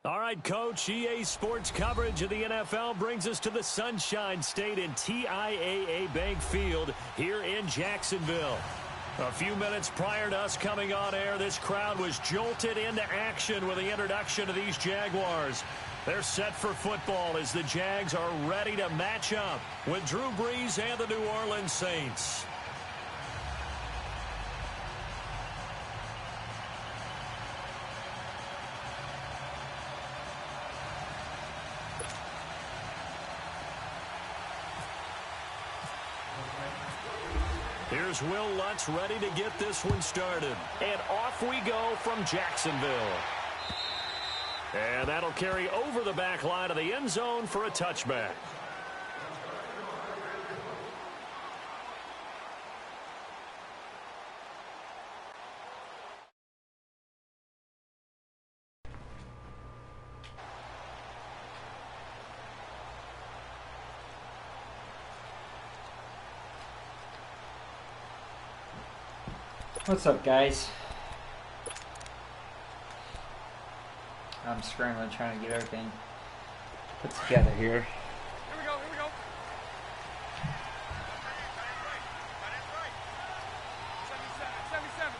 All right, Coach, EA Sports coverage of the NFL brings us to the Sunshine State in TIAA Bank Field here in Jacksonville. A few minutes prior to us coming on air, this crowd was jolted into action with the introduction of these Jaguars. They're set for football as the Jags are ready to match up with Drew Brees and the New Orleans Saints. Here's Will Lutz ready to get this one started. And off we go from Jacksonville. And that'll carry over the back line of the end zone for a touchback. What's up, guys? I'm scrambling trying to get everything put together here. Here we go, here we go. 77.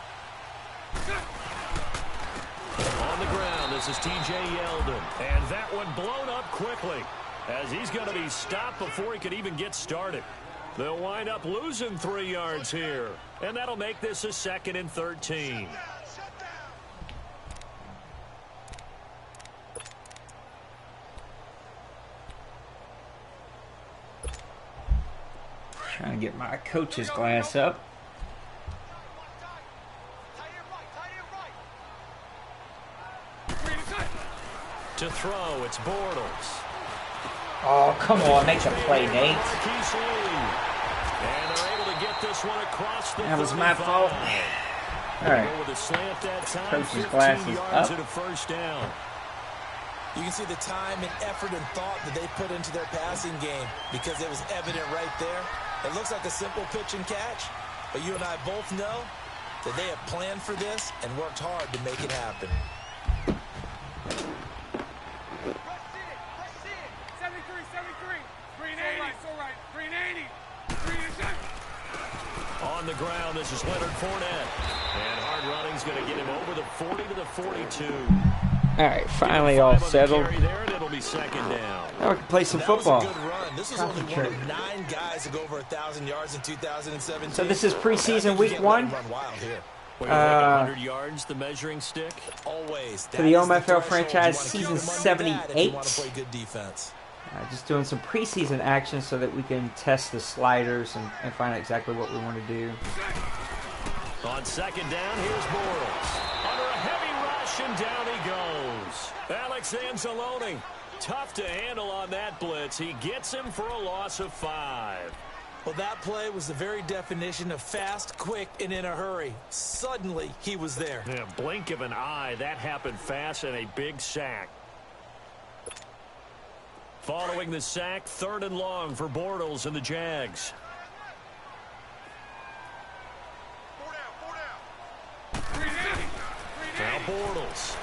On the ground, this is TJ Yeldon. And that one blown up quickly as he's going to be stopped before he could even get started. They'll wind up losing 3 yards here. And that'll make this a 2nd and 13. Trying to get my coach's glass up. To throw, it's Bortles. Oh, come on, make a play, Nate. And they're able to get this one across the That was my fault. All right. Coach's glasses up. A first down. You can see the time and effort and thought that they put into their passing game because it was evident right there. It looks like a simple pitch and catch, but you and I both know that they have planned for this and worked hard to make it happen. On the ground, this is Leonard Fournette. And hard running's going to get him over the 40 to the 42. All right, finally all settled. There, and it'll be 2nd down. Now we can play some football. That was a good run. This was only one of 9 guys to go over 1,000 yards in 2017. So this is preseason week 1. 100 yards, the measuring stick. Always. For the OMFL franchise, season 78. Play good defense. Just doing some preseason action so that we can test the sliders and find out exactly what we want to do. On 2nd down, here's Bortles. Under a heavy rush, and down he goes. Alex Anzalone, tough to handle on that blitz. He gets him for a loss of 5. Well, that play was the very definition of fast, quick, and in a hurry. Suddenly, he was there. Yeah, blink of an eye, that happened fast, and a big sack. Following the sack, 3rd and long for Bortles and the Jags. Now Bortles.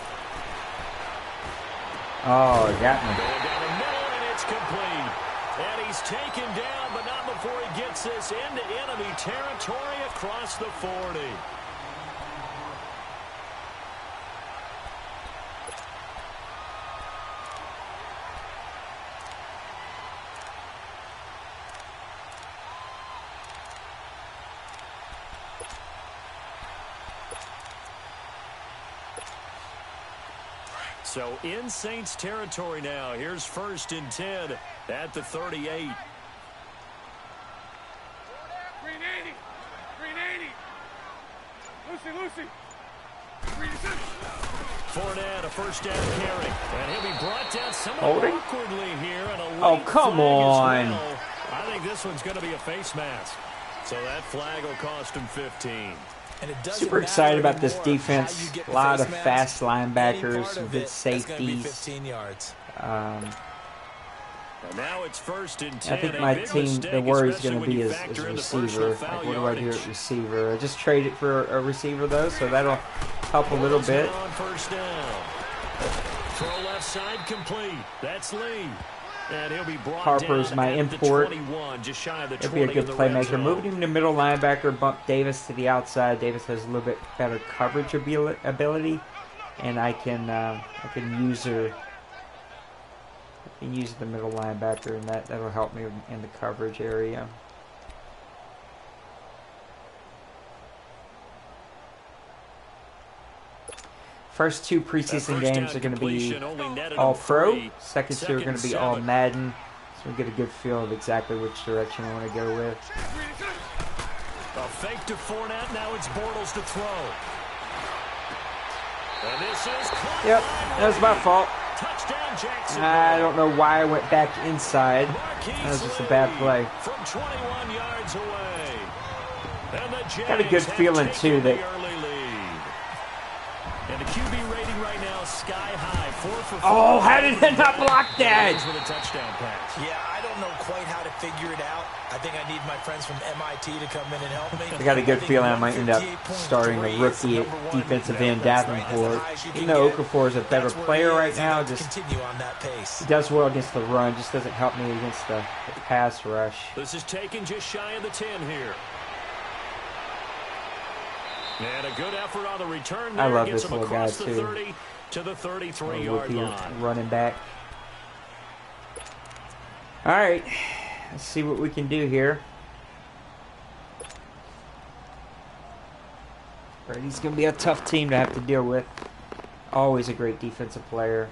Oh, he got me. Going down the middle, and it's complete. And he's taken down, but not before he gets this into enemy territory across the 40. So in Saints territory now. Here's 1st and 10 at the 38. 380. 380. Lucy. 387. Fournette, a first down carry. And he'll be brought down somewhat awkwardly here. And a oh, come on. Well. I think this one's going to be a face mask. So that flag will cost him 15. Super excited about this defense. A lot of fast linebackers, some good safeties. Now it's 1st and 10. I think my team, the worry is going to be as receiver. Like, what do I do at receiver? I just traded for a receiver, though, so that'll help a little bit. First down. Throw left side complete. That's Lee. And he'll be brought Harper's down my at import. the 21, just shy of the He'll 20 be a good in the red playmaker. zone. Moving him to middle linebacker, bump Davis to the outside. Davis has a little bit better coverage ability, and I can use her. I can use the middle linebacker, and that'll help me in the coverage area. First two preseason games are going to be all pro. Second two are going to be all Madden. So we get a good feel of exactly which direction I want to go with. A fake to Fournette. Now it's Bortles to throw. And this is caught. Yep, that was my fault. Touchdown, Jackson. I don't know why I went back inside. That was just a bad play. From 21 yards away. And the Jags got a good feeling too that and the QB rating right now is sky high. 4 for 4. Oh, how did I not block that? With a touchdown pass. Yeah, I don't know quite how to figure it out. I think I need my friends from MIT to come in and help me. I got a good feeling I might end up starting a rookie at defensive end, Davenport. Even though Okafor is a better player right now, just continue on that pace. he does well against the run, just doesn't help me against the pass rush. This is taken just shy of the 10 here. And a good effort on the return there. I love Gets this him little guy across the too. 30 to the 33-yard line. Running back. All right, let's see what we can do here. Brady's going to be a tough team to have to deal with. Always a great defensive player.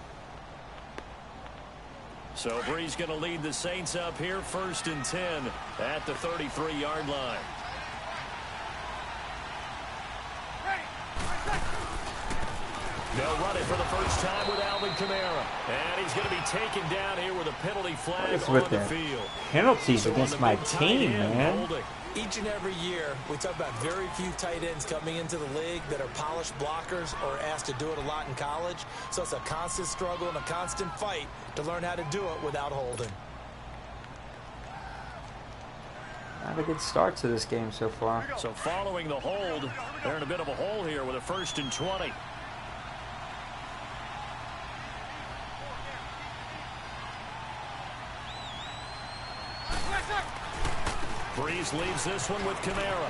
So Bree's going to lead the Saints up here, 1st and 10 at the 33-yard line. They'll run it for the first time with Alvin Kamara. And he's going to be taken down here with a penalty flag on the field. Penalties against my team, man. Each and every year, we talk about very few tight ends coming into the league that are polished blockers or asked to do it a lot in college. So it's a constant struggle and a constant fight to learn how to do it without holding. Not a good start to this game so far. So following the hold, they're in a bit of a hole here with a 1st and 20. Breeze leaves this one with Kamara.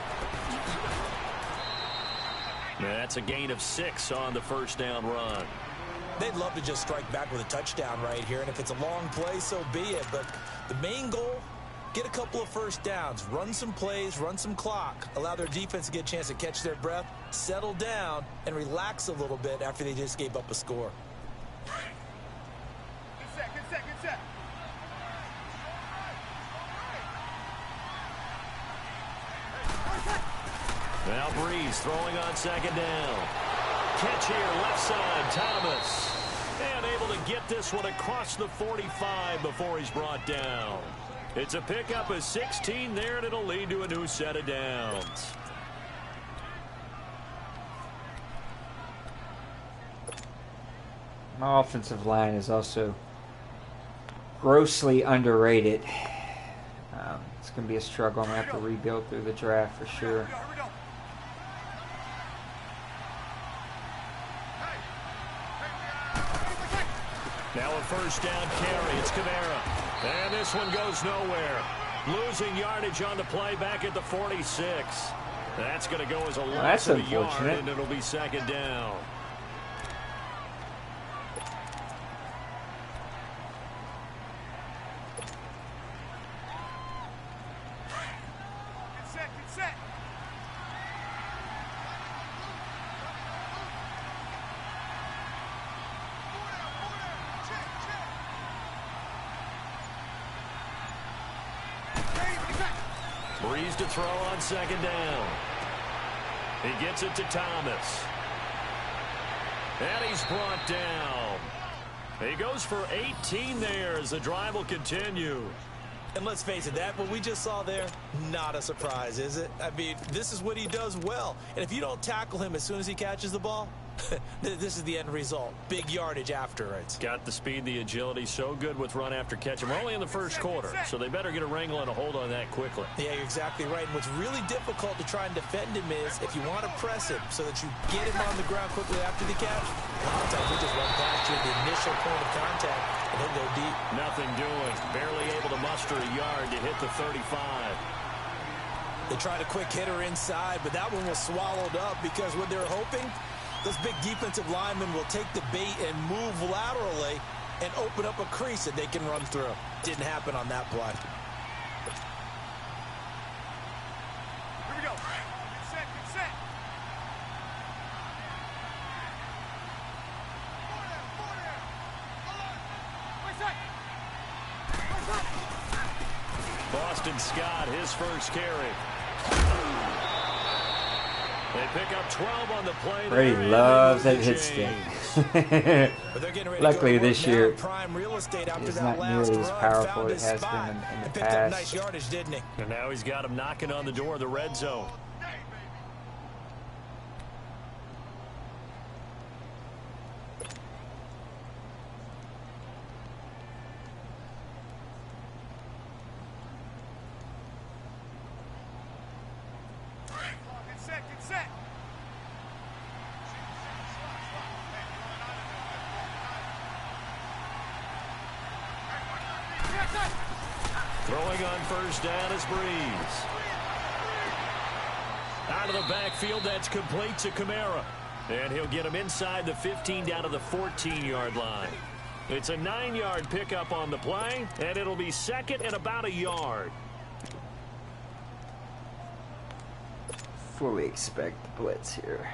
That's a gain of 6 on the first down run. They'd love to just strike back with a touchdown right here, and if it's a long play, so be it. But the main goal, get a couple of first downs, run some plays, run some clock, allow their defense to get a chance to catch their breath, settle down, and relax a little bit after they just gave up a score. Good set, good set, good set. Now Breeze throwing on 2nd down. Catch here, left side, Thomas. And able to get this one across the 45 before he's brought down. It's a pickup of 16 there, and it'll lead to a new set of downs. My offensive line is also grossly underrated. It's going to be a struggle. I'm going to have to rebuild through the draft for sure. Now a first down carry. It's Kamara. And this one goes nowhere. Losing yardage on the play back at the 46. That's going to go as a loss of a yard, and it'll be 2nd down. Good set, good set. Breeze to throw on 2nd down. He gets it to Thomas. And he's brought down. He goes for 18 there as the drive will continue. And let's face it, that what we just saw there, not a surprise, is it? I mean, this is what he does well. And if you don't tackle him as soon as he catches the ball, This is the end result. Big yardage afterwards. Got the speed, the agility, so good with run after catch. And we're only in the first quarter, so they better get a wrangle and a hold on that quickly. Yeah, you're exactly right. And what's really difficult to try and defend him is if you want to press him so that you get him on the ground quickly after the catch, sometimes he just run past you at the initial point of contact, and he'll go deep. Nothing doing. Barely able to muster a yard to hit the 35. They tried a quick hitter inside, but that one was swallowed up because what they're hoping, those big defensive linemen will take the bait and move laterally and open up a crease that they can run through. Didn't happen on that play. Here we go. Get set, get set. Boston Scott, his first carry. They pick up 12 on the play. Brady loves that hit stick. Luckily this year it's not nearly as powerful as it has been in the past. Nice yardage, didn't he? And now he's got him knocking on the door of the red zone. Throwing on first down is Breeze. Out of the backfield, that's complete to Kamara. And he'll get him inside the 15 down to the 14-yard line. It's a 9-yard pickup on the play, and it'll be second and about a yard. Fully expect the blitz here.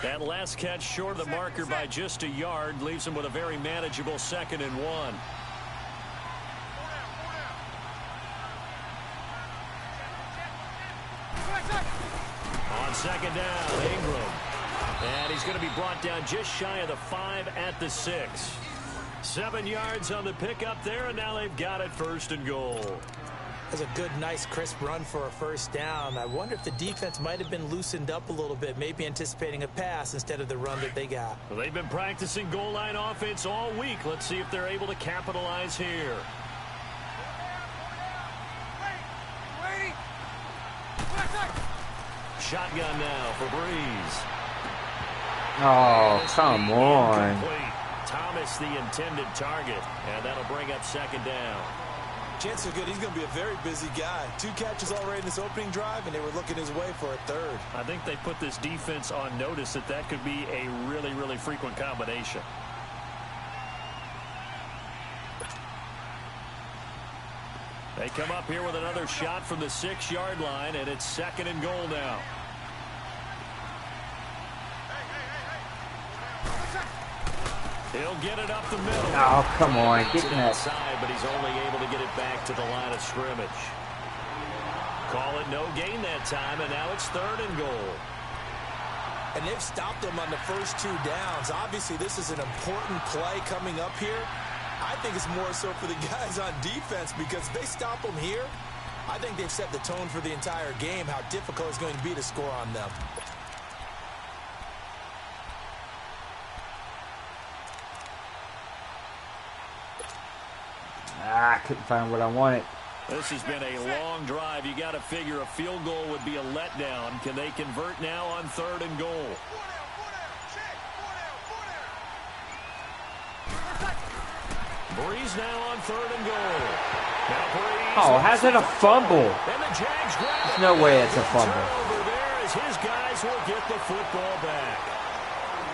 That last catch short of the marker by just a yard leaves him with a very manageable 2nd and 1. On 2nd down, Ingram. And he's going to be brought down just shy of the 5 at the 6. 7 yards on the pickup there, and now they've got it 1st and goal. That's a good, nice, crisp run for a first down. I wonder if the defense might have been loosened up a little bit, maybe anticipating a pass instead of the run that they got. Well, they've been practicing goal line offense all week. Let's see if they're able to capitalize here. Shotgun now for Breeze. Oh, come on. Thomas the intended target, and that'll bring up 2nd down. Chances are good. He's going to be a very busy guy. 2 catches already in this opening drive, and they were looking his way for a 3rd. I think they put this defense on notice that that could be a really, really frequent combination. They come up here with another shot from the 6-yard line, and it's 2nd and goal now. He'll get it up the middle. Oh, come on. Get in that. Outside, but he's only able to get it back to the line of scrimmage. Call it no gain that time, and now it's 3rd and goal. And they've stopped them on the first 2 downs. Obviously, this is an important play coming up here. I think it's more so for the guys on defense because if they stop them here, I think they've set the tone for the entire game, how difficult it's going to be to score on them. I couldn't find what I wanted. This has been a long drive. You got to figure a field goal would be a letdown. Can they convert now on 3rd and goal? Breeze now on 3rd and goal. Now Breeze. Oh, how's it a fumble? And the Jags grab There's no way it's a fumble. Turnover there as his guys will get the football back.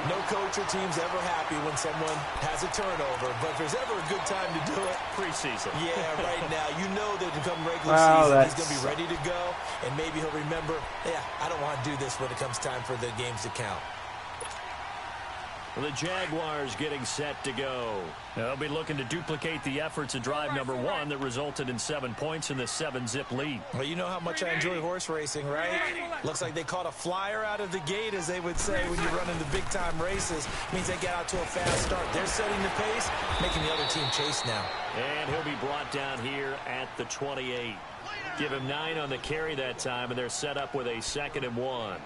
No coach or team's ever happy when someone has a turnover, but if there's ever a good time to do it, Preseason. Yeah, right now. You know that come regular season, he's going to be ready to go, and maybe he'll remember, yeah, I don't want to do this when it comes time for the games to count. The Jaguars getting set to go. They'll be looking to duplicate the efforts of drive number 1 that resulted in 7 points in the 7-zip lead. Well, you know how much I enjoy horse racing, right? Looks like they caught a flyer out of the gate, as they would say when you're running the big-time races. Means they get out to a fast start. They're setting the pace, making the other team chase now. And he'll be brought down here at the 28. Give him 9 on the carry that time, and they're set up with a 2nd and 1.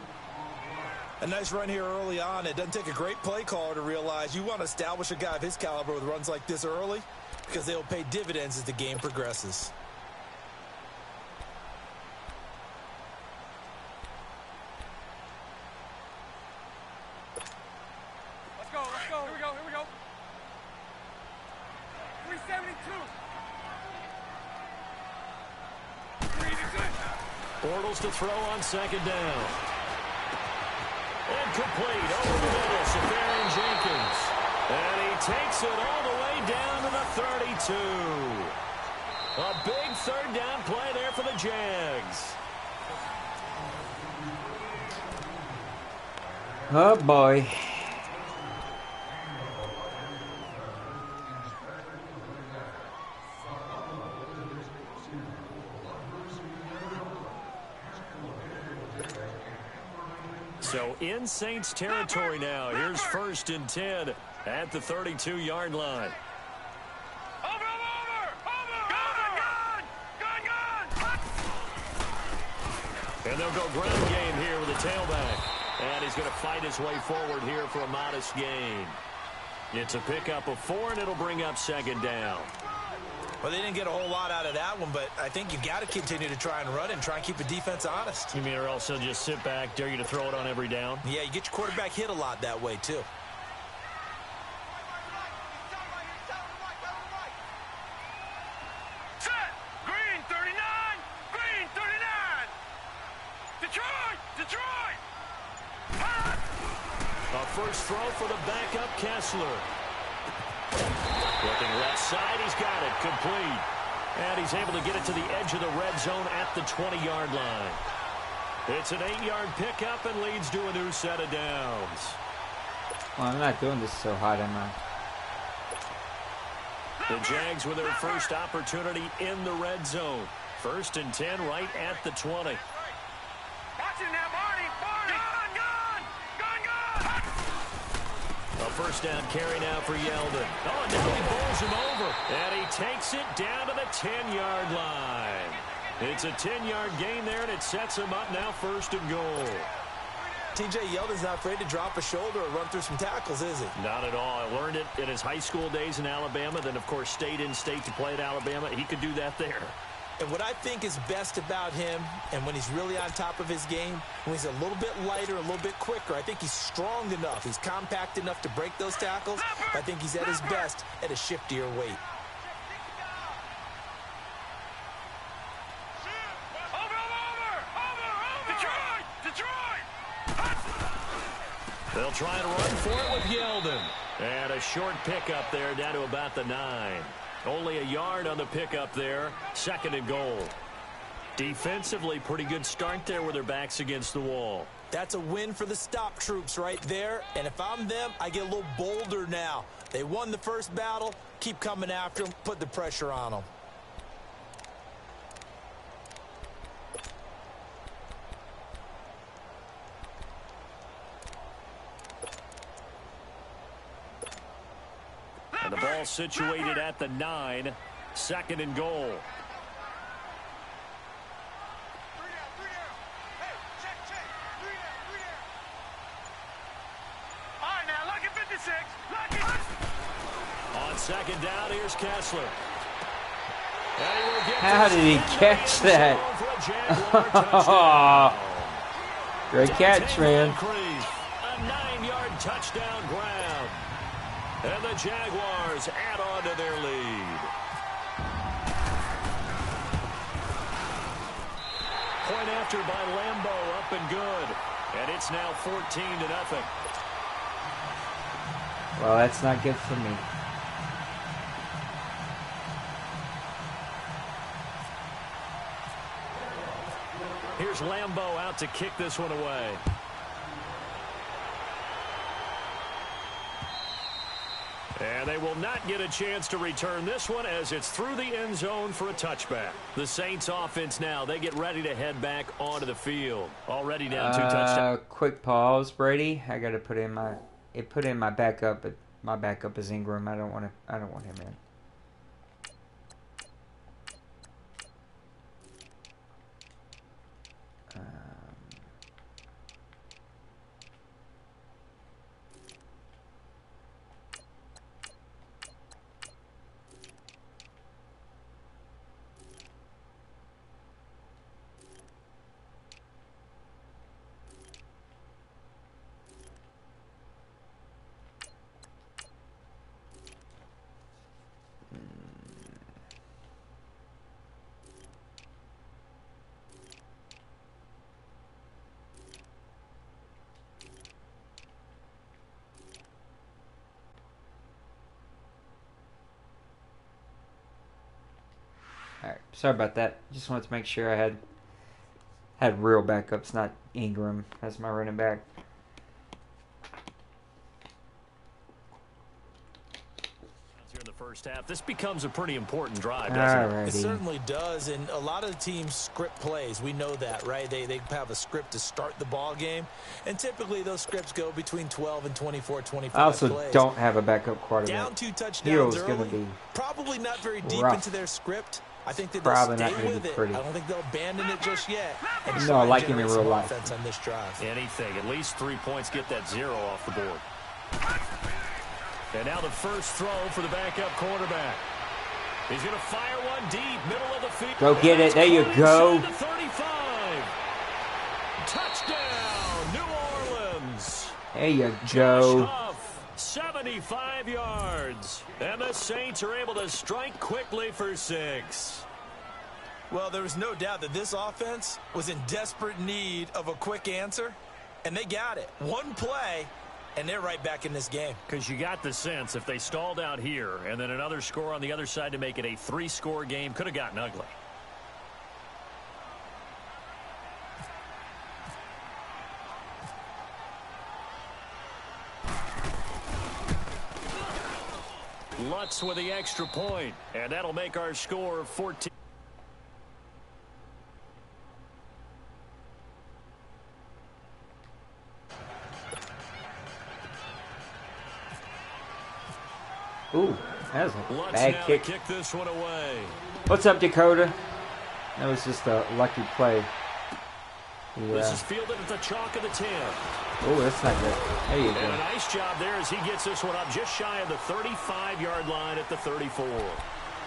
A nice run here early on. It doesn't take a great play caller to realize you want to establish a guy of his caliber with runs like this early because they'll pay dividends as the game progresses. Let's go. Here we go. 372. Bortles to throw on 2nd down. Incomplete over the middle, Safarian Jenkins. And he takes it all the way down to the 32. A big 3rd down play there for the Jags. Oh, boy. So in Saints territory now. Here's 1st and 10 at the 32-yard line. Over. Gun. And they'll go ground game here with the tailback. And he's going to fight his way forward here for a modest gain. It's a pickup of 4, and it'll bring up 2nd down. Well, they didn't get a whole lot out of that one, but I think you've got to continue to try and run and try and keep the defense honest. You mean, or else they'll just sit back, dare you to throw it on every down? Yeah, you get your quarterback hit a lot that way, too. Set. Green 39. Detroit. A first throw for the backup Kessler. Looking left side, he's got it, complete. And he's able to get it to the edge of the red zone at the 20-yard line. It's an 8-yard pickup and leads to a new set of downs. Well, I'm not doing this so hot, am I? The Jags with their first opportunity in the red zone. 1st and 10 right at the 20. Watch it now, Barney. Gun. A first down carry now for Yeldon. Oh, now he bowls him over. And he takes it down to the 10-yard line. It's a 10-yard gain there, and it sets him up now 1st and goal. T.J. Yeldon's not afraid to drop a shoulder or run through some tackles, is he? Not at all. I learned it in his high school days in Alabama. Then, of course, stayed in state to play at Alabama. He could do that there. And what I think is best about him, and when he's really on top of his game, when he's a little bit lighter, a little bit quicker, I think he's strong enough. He's compact enough to break those tackles. I think he's at his best at a shiftier weight. Detroit. They'll try and run for it with Yeldon. And a short pickup there down to about the 9. Only a yard on the pickup there. 2nd and goal. Defensively, pretty good start there with their backs against the wall. That's a win for the stop troops right there. And if I'm them, I get a little bolder now. They won the first battle. Keep coming after them. Put the pressure on them. And the ball situated at the 9. 2nd and goal. Three down. Hey, check. 3 down. All right, now, lucky 56. On 2nd down, here's Kessler. And he will get How did he catch that? Great catch, man. A 9-yard touchdown grab. And the Jaguars add on to their lead. Point after by Lambeau, up and good. And it's now 14-0. Well, that's not good for me. Here's Lambeau out to kick this one away. And they will not get a chance to return this one as it's through the end zone for a touchback. The Saints offense now, they get ready to head back onto the field. Already down 2 touchdowns. Quick pause, Brady. I got to put in my backup, but my backup is Ingram. I don't want him in. Sorry about that. Just wanted to make sure I had real backups, not Ingram as my running back. Here in the first half, this becomes a pretty important drive, doesn't it? It certainly does, and a lot of the teams script plays. We know that, right? They have a script to start the ball game, and typically those scripts go between 12 and 24, 25 I also plays. don't have a backup quarterback. Down 2 touchdowns Hero's early, gonna be probably not very deep rough. into their script. I think that Probably they'll not stay gonna with be it. pretty. I don't think they'll abandon it just yet. And No, try I and like him in generate real some life. offense on this drive. Anything, at least 3 points, get that 0 off the board. And now the first throw for the backup quarterback. He's going to fire one deep, middle of the field. Go get it. There you go. The 35. Touchdown, New Orleans. There you Josh go. Huff, 75 yards. And the Saints are able to strike quickly for 6. Well, there was no doubt that this offense was in desperate need of a quick answer, and they got it. One play, and they're right back in this game. Because you got the sense if they stalled out here and then another score on the other side to make it a 3-score game, could have gotten ugly. Lutz with the extra point, and that'll make our score 14. Ooh, that was a Lutz bad now kick. to kick this one away. What's up, Dakota? That was just a lucky play. This is fielded at the chalk of the 10. Oh, that's not good. There you And a go. nice job there as he gets this one up just shy of the 35-yard line at the 34.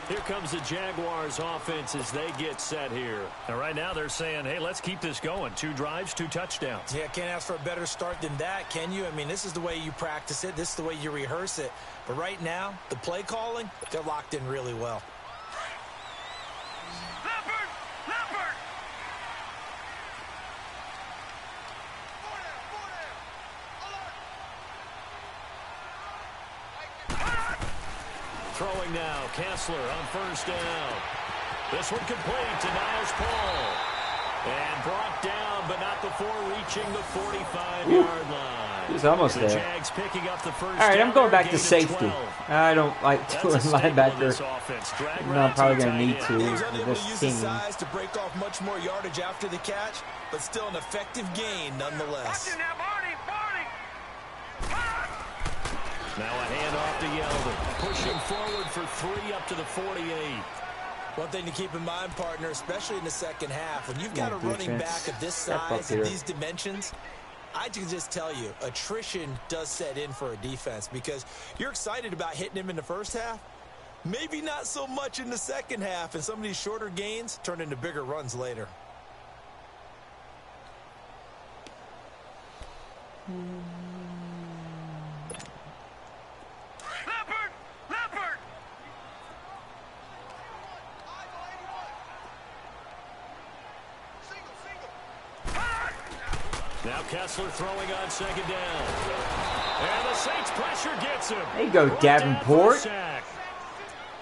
Here comes the Jaguars offense as they get set here. And right now they're saying, hey, let's keep this going. 2 drives, 2 touchdowns. Yeah, can't ask for a better start than that, can you? I mean, this is the way you practice it. This is the way you rehearse it. But right now, the play calling, they're locked in really well. Throwing now, Kessler on first down. This one complete to Niles Paul. And brought down, but not before reaching the 45-yard line. He's almost The there. Jags picking up the first All right, I'm going down, back to gain of safety. 12. I don't like That's doing a staple of this linebacker. offense. Drag No, I'm routes probably and going to need tight to end. He was with unable to this use his team. size to break off much more yardage after the catch, but still an effective gain nonetheless. Watching that, Barney, Barney. Now a handoff to Yeldon. Pushing forward for 3 up to the 48. One thing to keep in mind, partner, especially in the second half, when you've got Yeah, a running defense. back of this Step up size and here. these dimensions, I can just tell you, attrition does set in for a defense because you're excited about hitting him in the first half. Maybe not so much in the second half, and some of these shorter gains turn into bigger runs later. Leopard, Leopard. Now Kessler throwing on second down. And the Saints pressure gets him. There you go, Brought down for a Davenport. sack.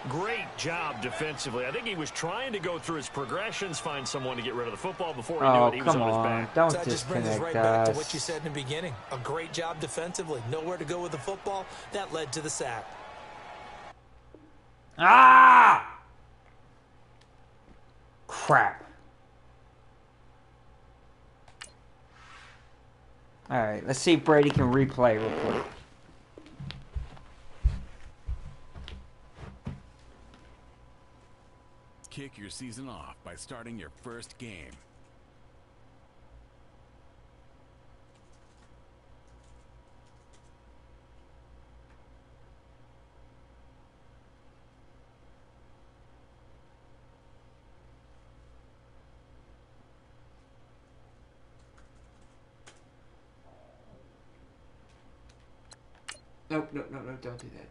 Great job defensively. I think he was trying to go through his progressions, find someone to get rid of the football before he knew Oh, it. He was come on his on. back. Don't That just brings us disconnect right back to us. what you said in the beginning. A great job defensively. Nowhere to go with the football. That led to the sack. Ah! Crap. All right, let's see if Brady can replay real quick. Kick your season off by starting your first game. Nope, no, don't do that.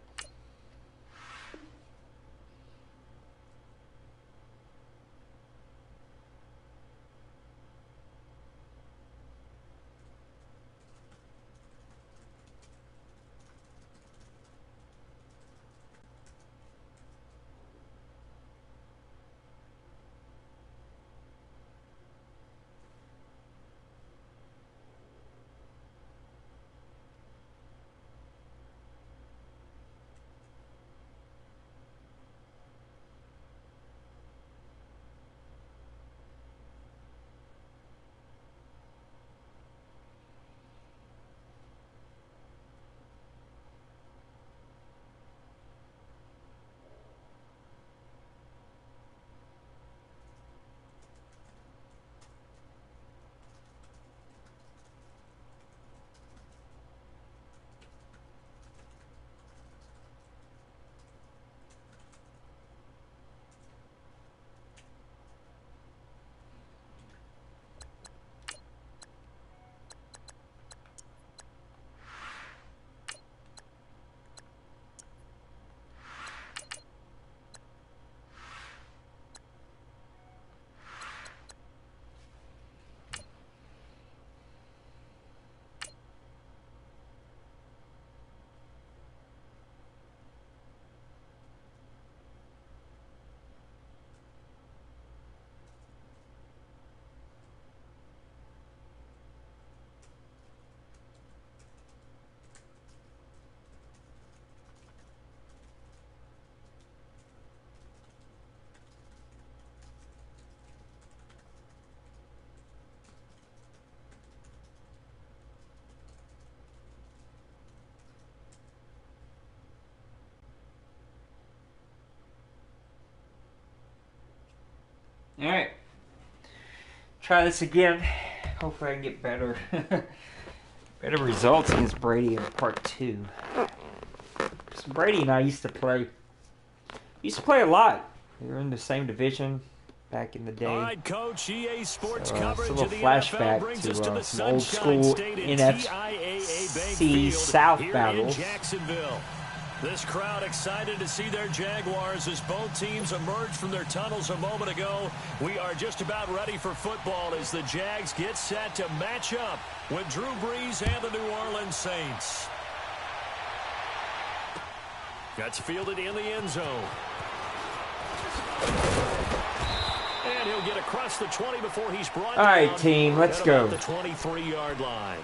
Alright. Try this again. Hopefully I can get better results against Brady in part 2. So Brady and I used to play a lot. We were in the same division back in the day. All right, Coach, EA Sports So, coverage it's a of the little flashback flashback brings to us to the some old Sunshine school State and NFC TIAA Bank Field South here battles. in Jacksonville. This crowd excited to see their Jaguars as both teams emerged from their tunnels a moment ago. We are just about ready for football as the Jags get set to match up with Drew Brees and the New Orleans Saints. Gets fielded in the end zone. And he'll get across the 20 before he's brought down. All right, team, let's go. At the 23-yard line.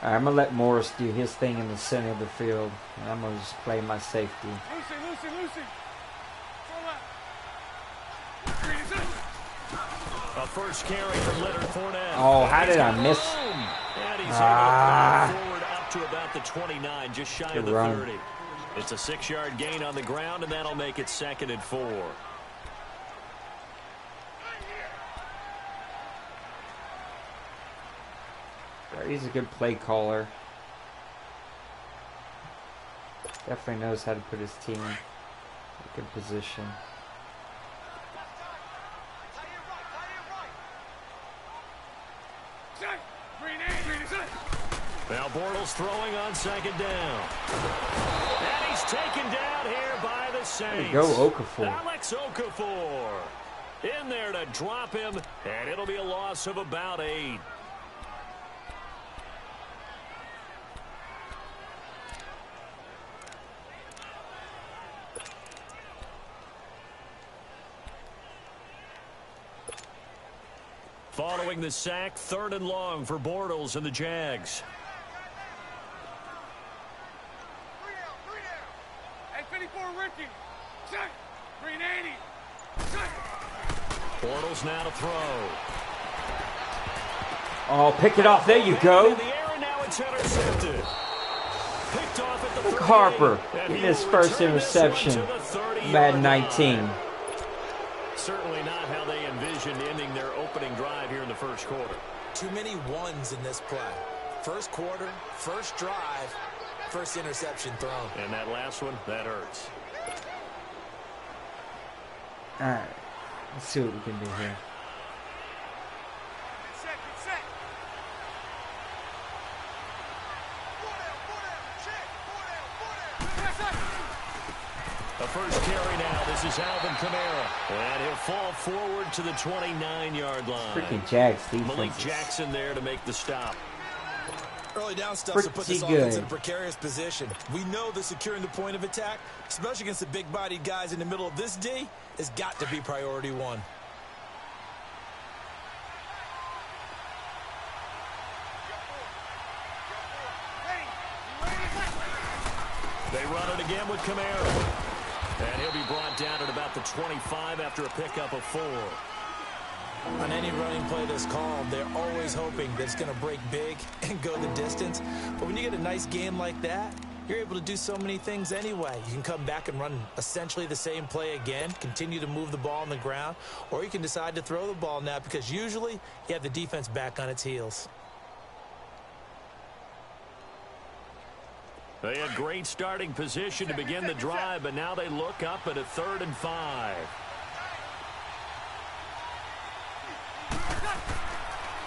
I'm going to let Morris do his thing in the center of the field, and I'm going to just play my safety. Lucy. A first carry from Leonard Fournette. Oh, how did I miss? And he's able to pull forward up to about the 29, just shy of the run. 30. It's a 6-yard gain on the ground, and that'll make it 2nd and 4. He's a good play caller. Definitely knows how to put his team in a good position. Now Bortles throwing on 2nd down. And he's taken down here by the Saints. There you go, Okafor. Alex Okafor in there to drop him, and it'll be a loss of about 8. Following the sack, 3rd and long for Bortles and the Jags. 3 down. Hey, 54 Ricky. Check. 380. Check. Bortles now to throw. Oh, pick it off. There you go. In the air, and now it's intercepted. Picked off at the Look, 38, Harper and getting he his will first return this one interception. to the 30-yard Madden line. 19. Certainly not how they envisioned ending their opening drive here in the first quarter. Too many ones in this play. First quarter, first drive, first interception thrown. And that last one, that hurts. All right. Let's see what we can do here. Get set. 4 down. Check. 4 down. The first carry now. This is Alvin Kamara. And he'll fall forward to the 29-yard line. Freaking Jags Malik defense. Jackson there to make the stop. Early down stuff to put this Pretty offense good. in a precarious position. We know that securing the point of attack, especially against the big-bodied guys in the middle of this D, has got to be priority 1. They run it again with Kamara. And he'll be brought down at about the 25 after a pickup of 4. On any running play that's called, they're always hoping that it's going to break big and go the distance. But when you get a nice game like that, you're able to do so many things anyway. You can come back and run essentially the same play again, continue to move the ball on the ground, or you can decide to throw the ball now because usually you have the defense back on its heels. They had great starting position to begin the drive, but now they look up at a 3rd and 5.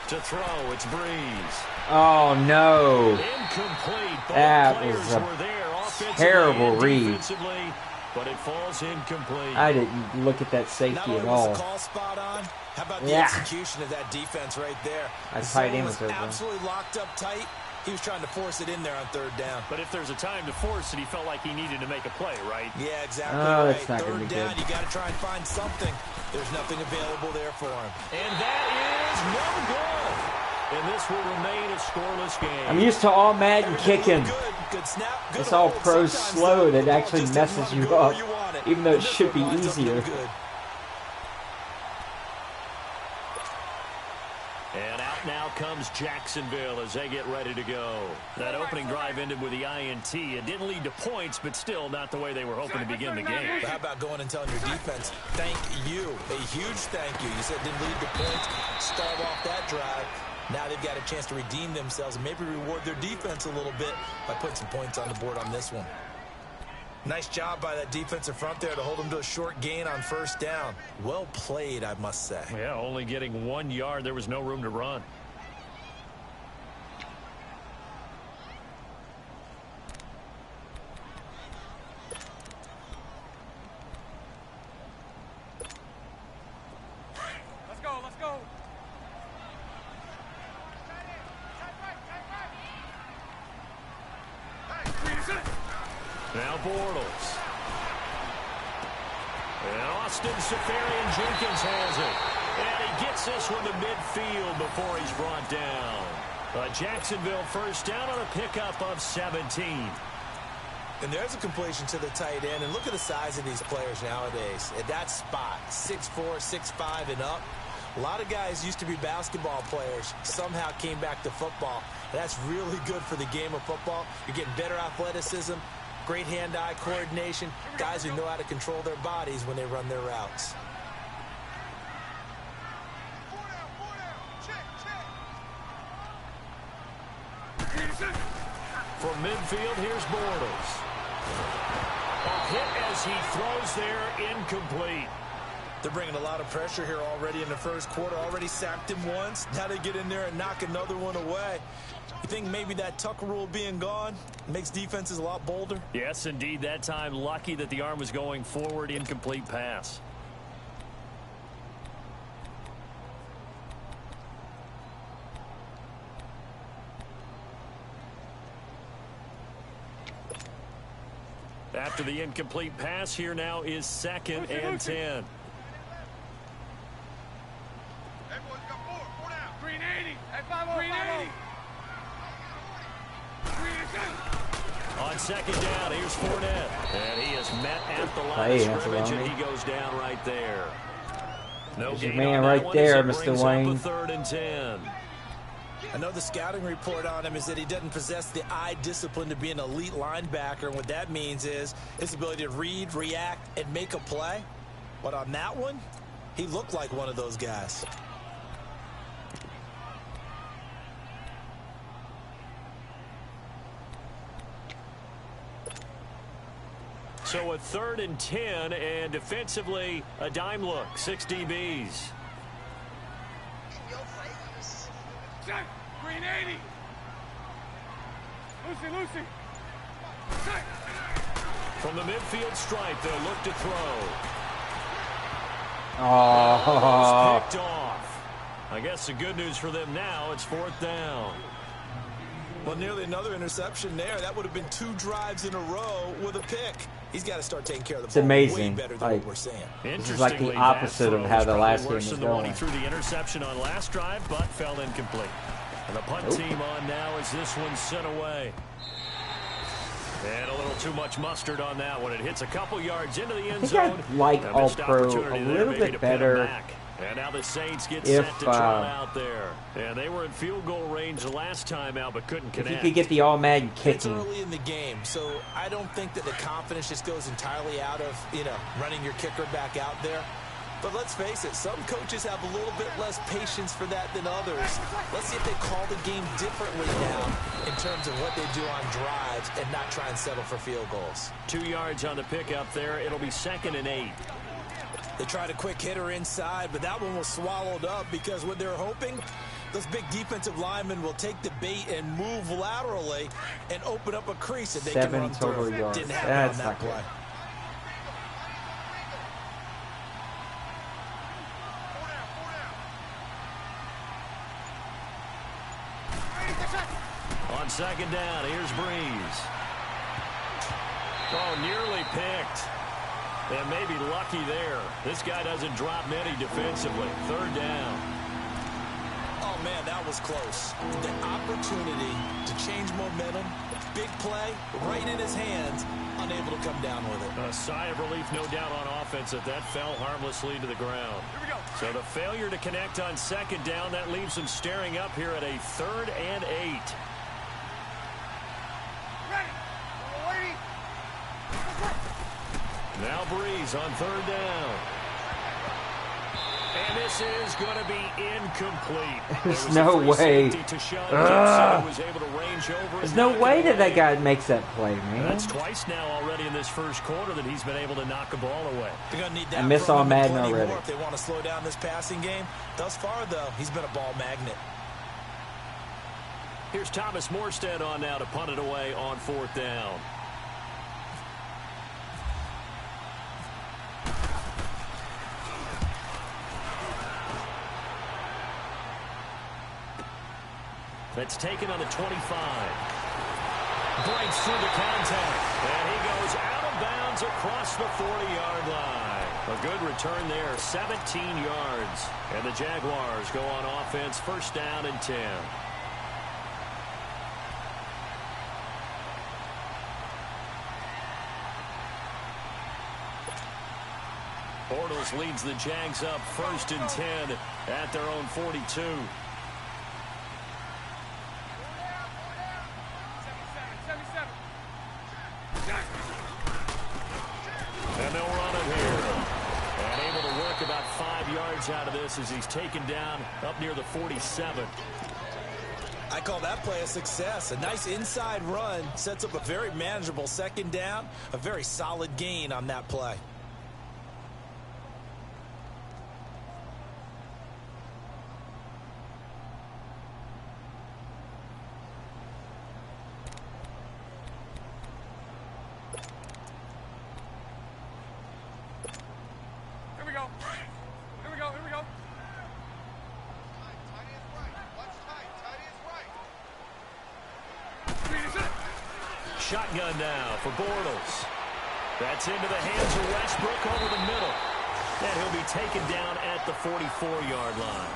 To throw, it's Breeze. Oh, no. Incomplete. Both That players was a were there offensively terrible and read. defensively, but it falls incomplete. I didn't look at that Not safety only at was all. the call spot on, how about the Yeah. execution of that defense right there? That The tight zone end was was open. absolutely locked up tight. He was trying to force it in there on 3rd down. But if there's a time to force it, he felt like he needed to make a play, right? Yeah, exactly Oh, right. that's not gonna 3rd be down, good. you got to try and find something. There's nothing available there for him. And that is no good. and this will remain a scoreless game. I'm used to all Madden kicking. Good snap, good It's all hold. pro Sometimes slow the that ball actually just messes doesn't you go where up, you want it. even though it And this should be one lines up no easier. good. And out now comes Jacksonville as they get ready to go. That opening drive ended with the INT. It didn't lead to points, but still not the way they were hoping to begin the game. But how about going and telling your defense, thank you, a huge thank you. You said it didn't lead to points, start off that drive. Now they've got a chance to redeem themselves and maybe reward their defense a little bit by putting some points on the board on this one. Nice job by that defensive front there to hold them to a short gain on first down. Well played, I must say. Yeah, only getting 1 yard. There was no room to run. Let's go, let's go. Now Bortles. And Austin Safarian-Jenkins has it. And he gets this one to midfield before he's brought down. A Jacksonville first down on a pickup of 17. And there's a completion to the tight end. And look at the size of these players nowadays. At that spot, 6'4", 6'5", and up. A lot of guys used to be basketball players, somehow came back to football. And that's really good for the game of football. You're getting better athleticism, great hand-eye coordination, guys who know how to control their bodies when they run their routes. From midfield, here's Bortles. A hit as he throws there, incomplete. They're bringing a lot of pressure here already in the first quarter. Already sacked him once. Now they get in there and knock another one away. You think maybe that Tucker rule being gone makes defenses a lot bolder? Yes, indeed. That time, lucky that the arm was going forward, incomplete pass. After the incomplete pass, here now is 2nd and 10. On 2nd down, here's Fournette. And he is met at the line of scrimmage, and he goes down right there. No There's your gain man on that right one there, as it Mr. brings up Wayne. a 3rd and 10. I know the scouting report on him is that he doesn't possess the eye discipline to be an elite linebacker. And what that means is his ability to read, react, and make a play. But on that one, he looked like one of those guys. So a 3rd and 10, and defensively, a dime look, 6 DBs. Check. Green 80. Lucy. Check. From the midfield stripe, they'll look to throw. Oh, Picked off. I guess the good news for them now, it's 4th down. Well, nearly another interception there. That would have been 2 drives in a row with a pick. He's got to start taking care of the ball. It's amazing. Way better than what we're saying. this is like the opposite of how the last game was the one he going. threw the interception on last drive, but fell incomplete. And the punt team on now as this one's sent away. And a little too much mustard on that one. It hits a couple yards into the I end think zone. I'd like A All missed Pro a opportunity there little maybe to bit pin 'em better. back. And now the Saints get If, set to trot out there. And they were in field goal range the last time out, but couldn't If connect. you could get the all Madden It's kicking. early in the game, so I don't think that the confidence just goes entirely out of, running your kicker back out there. But let's face it, some coaches have a little bit less patience for that than others. Let's see if they call the game differently now in terms of what they do on drives and not try and settle for field goals. 2 yards on the pickup there. It'll be 2nd and 8. They tried a quick hitter inside, but that one was swallowed up because what they're hoping, those big defensive linemen will take the bait and move laterally and open up a crease that they can 7 run total through. yards. Didn't happen That's on not that good. play. On 2nd down, here's Breeze. Oh, nearly picked. And maybe lucky there. This guy doesn't drop many defensively. 3rd down. Oh, man, that was close. The opportunity to change momentum, big play, right in his hands, unable to come down with it. A sigh of relief, no doubt, on offense that fell harmlessly to the ground. Here we go. So the failure to connect on second down, that leaves them staring up here at a 3rd and 8. Ready. Lady. Now Breeze on 3rd down. And this is going to be incomplete. There's no way. There's no way that guy makes that play, man. That's twice now already in this first quarter that he's been able to knock a ball away. They're going to need that. I miss on Madden already. If they want to slow down this passing game. Thus far, though, he's been a ball magnet. Here's Thomas Morstead on now to punt it away on 4th down. That's taken on the 25. Breaks through the contact. And he goes out of bounds across the 40-yard line. A good return there, 17 yards. And the Jaguars go on offense, 1st down and 10. Bortles leads the Jags up 1st and 10 at their own 42. And they'll run it here. And able to work about 5 yards out of this as he's taken down up near the 47. I call that play a success. A nice inside run sets up a very manageable 2nd down. A very solid gain on that play. Shotgun now for Bortles. That's into the hands of Westbrook over the middle. And he'll be taken down at the 44-yard line.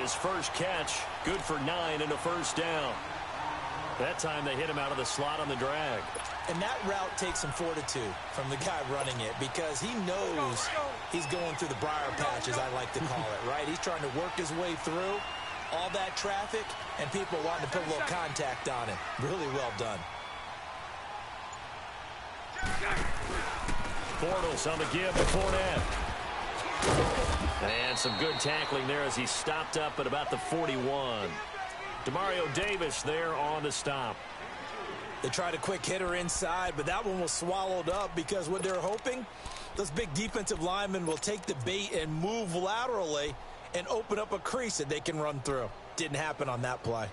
His first catch, good for 9 and a 1st down. That time they hit him out of the slot on the drag. And that route takes some fortitude from the guy running it because he knows he's going through the briar patch, as I like to call it, right? He's trying to work his way through all that traffic and people wanting to put a little contact on it. Really well done. Bortles on the give to Fournette. And some good tackling there as he stopped up at about the 41. Demario Davis there on the stop. They tried a quick hitter inside, but that one was swallowed up because what they're hoping, those big defensive linemen will take the bait and move laterally and open up a crease that they can run through. Didn't happen on that play.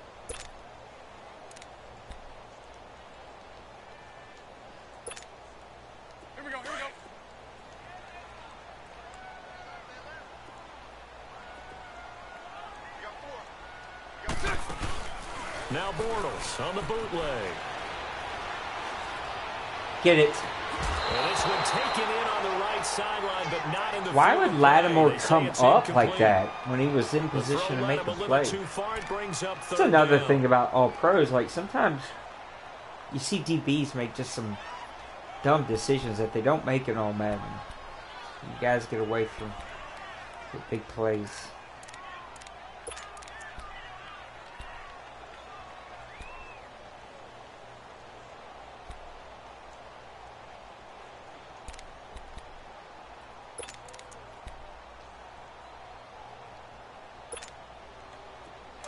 Now Bortles on the bootleg. Get it. And this one taken in on the right sideline, but not in the Why would Lattimore come up like incomplete. that when he was in position to make the play? That's That's another thing about all pros. Like, sometimes you see DBs make just some dumb decisions that they don't make in all Madden. You guys get away from the big plays.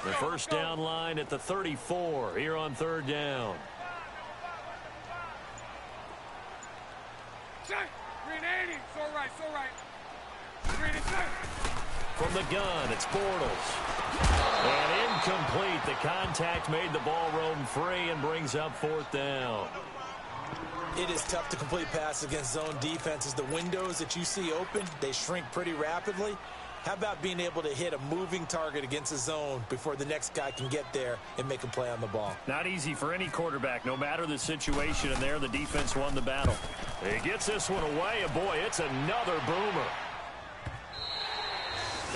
The 1st down line at the 34 here on 3rd down. Green 80. So right. Green is From the gun, it's Bortles. And incomplete. The contact made the ball roam free and brings up 4th down. It is tough to complete passes against zone defenses. The windows that you see open, they shrink pretty rapidly. How about being able to hit a moving target against a zone before the next guy can get there and make a play on the ball? Not easy for any quarterback, no matter the situation, and there the defense won the battle. He gets this one away, and boy, it's another boomer.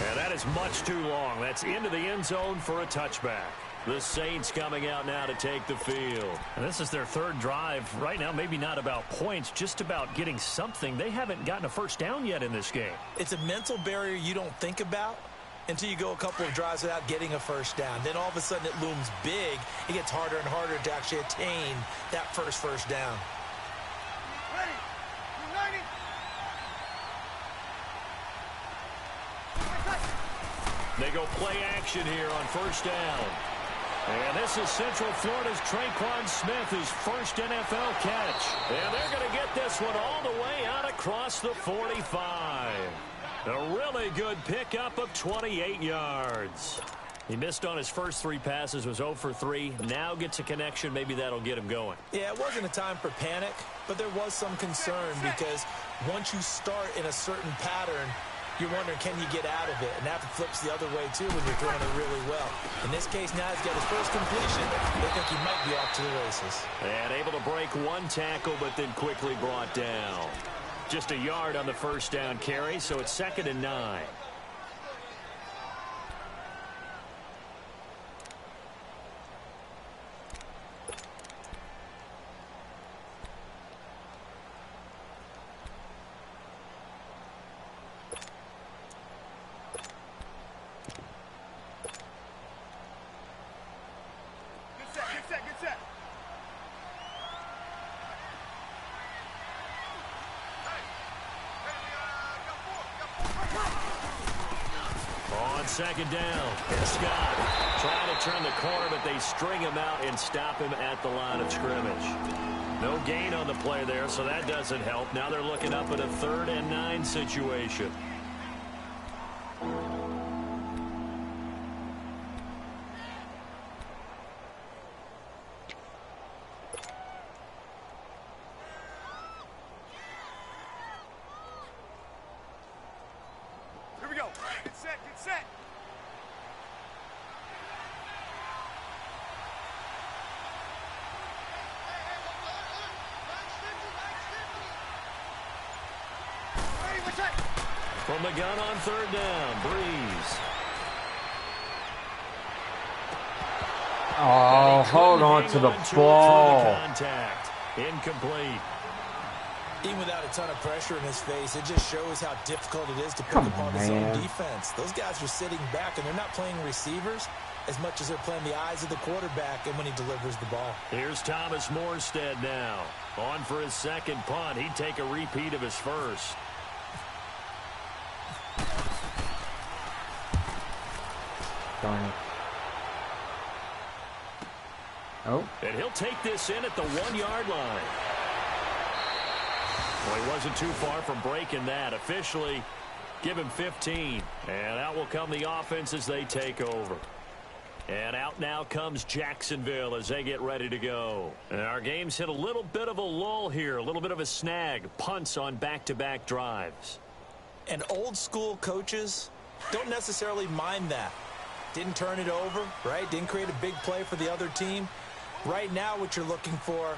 And that is much too long. That's into the end zone for a touchback. The Saints coming out now to take the field. And this is their third drive. Right now, maybe not about points, just about getting something. They haven't gotten a first down yet in this game. It's a mental barrier you don't think about until you go a couple of drives without getting a first down. Then all of a sudden it looms big. It gets harder and harder to actually attain that first down. Ready. United. They go play action here on first down. And this is Central Florida's Traquan Smith, his first NFL catch. And they're going to get this one all the way out across the 45. A really good pickup of 28 yards. He missed on his first 3 passes, was 0 for 3. Now gets a connection. Maybe that'll get him going. Yeah, it wasn't a time for panic, but there was some concern because once you start in a certain pattern, you're wondering, can you get out of it? And that flips the other way, too, when you're throwing it really well. In this case, now he's got his first completion. They think he might be off to the races. And able to break 1 tackle, but then quickly brought down. Just a yard on the first down carry, so it's 2nd and 9. Good set. On 2nd down, it's Scott trying to turn the corner, but they string him out and stop him at the line of scrimmage. No gain on the play there, so that doesn't help. Now they're looking up at a 3rd and 9 situation. Here we go. Get set. From the gun on 3rd down, Breeze. Oh, hold on to the ball. Contact. Incomplete. Even without a ton of pressure in his face, it just shows how difficult it is to pick apart his own defense. Those guys are sitting back, and they're not playing receivers as much as they're playing the eyes of the quarterback and when he delivers the ball. Here's Thomas Morstead now. On for his 2nd punt. He'd take a repeat of his first. Darn it. Oh. And he'll take this in at the 1-yard line. Well, he wasn't too far from breaking that. Officially, give him 15. And out will come the offense as they take over. And out now comes Jacksonville as they get ready to go. And our game's hit a little bit of a lull here, a little bit of a snag. Punts on back-to-back drives. And old-school coaches don't necessarily mind that. Didn't turn it over, right? Didn't create a big play for the other team. Right now what you're looking for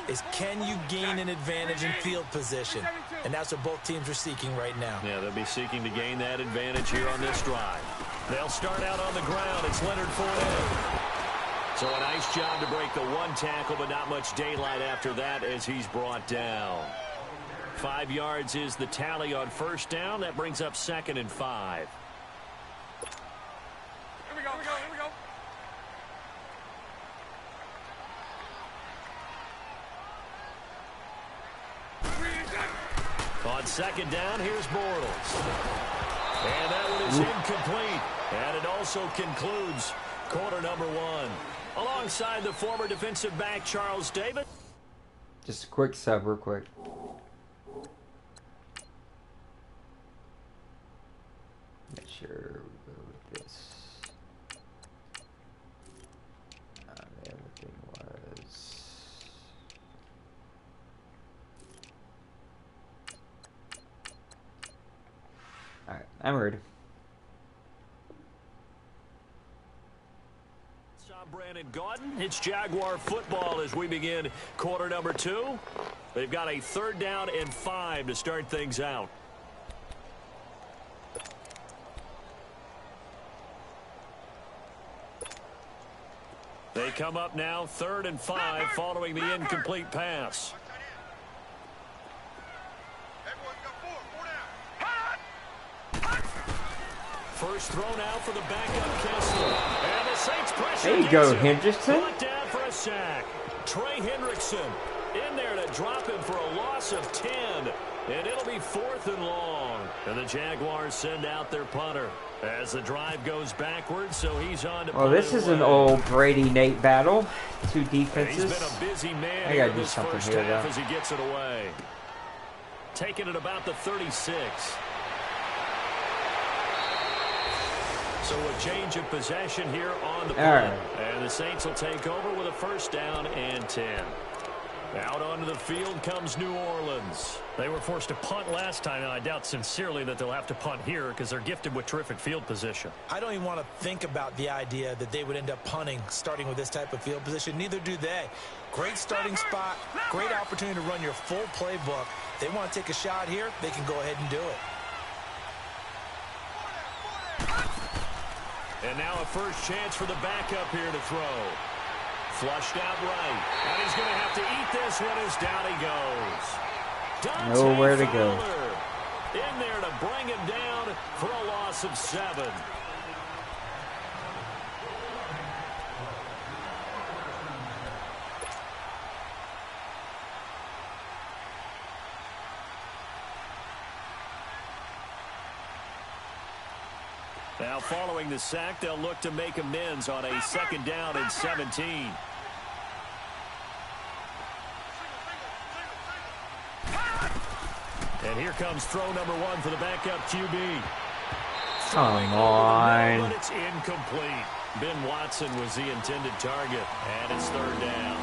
is, can you gain an advantage in field position? And that's what both teams are seeking right now. Yeah, they'll be seeking to gain that advantage here on this drive. They'll start out on the ground. It's Leonard Fournette. So a nice job to break the 1 tackle, but not much daylight after that as he's brought down. 5 yards is the tally on first down. That brings up 2nd and 5. Here we go. On 2nd down, here's Bortles. And that one is incomplete. And it also concludes quarter number 1. Alongside the former defensive back, Charles Davis. Just a quick sub, real quick. Make sure we go with this. Everything was. Alright, I'm ready. Brandon Gaudin. It's Jaguar football as we begin quarter number 2. They've got a 3rd down and 5 to start things out. They come up now 3rd and 5 following the incomplete pass. First thrown out for the backup Kessler. And the Saints pressure. There you go, Henderson. Brought down for a sack. Trey Hendrickson in there to drop him for a loss of 10. And it'll be 4th and long. And the Jaguars send out their punter as the drive goes backwards, so he's on to Well, this is an old Brady-Nate battle. Two defenses. He's been a busy man I gotta in do this something first here, half though. as he gets it away. Taking it about the 36. So a change of possession here on the punt. And the Saints will take over with a first down and 10. Out onto the field comes New Orleans. They were forced to punt last time, and I doubt sincerely that they'll have to punt here because they're gifted with terrific field position. I don't even want to think about the idea that they would end up punting starting with this type of field position. Neither do they. Great starting spot, great opportunity to run your full playbook. They want to take a shot here, they can go ahead and do it. And now a first chance for the backup here to throw. Flushed out right. And he's going to have to eat this one as down he goes. Nowhere to go. In there to bring him down for a loss of 7. Now following the sack, they'll look to make amends on a 2nd down and 17. And here comes throw number 1 for the backup QB. Come on. But it's incomplete. Ben Watson was the intended target, and it's 3rd down.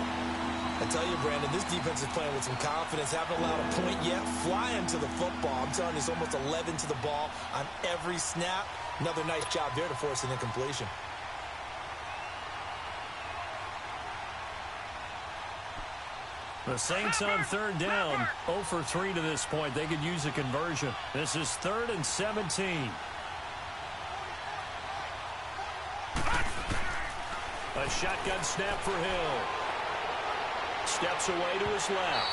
I tell you, Brandon, this defense is playing with some confidence. Haven't allowed a point yet. Flying to the football. I'm telling you, it's almost 11 to the ball on every snap. Another nice job there to force an incompletion. The Saints on 3rd down, 0 for 3 to this point. They could use a conversion. This is 3rd and 17. A shotgun snap for Hill. Steps away to his left.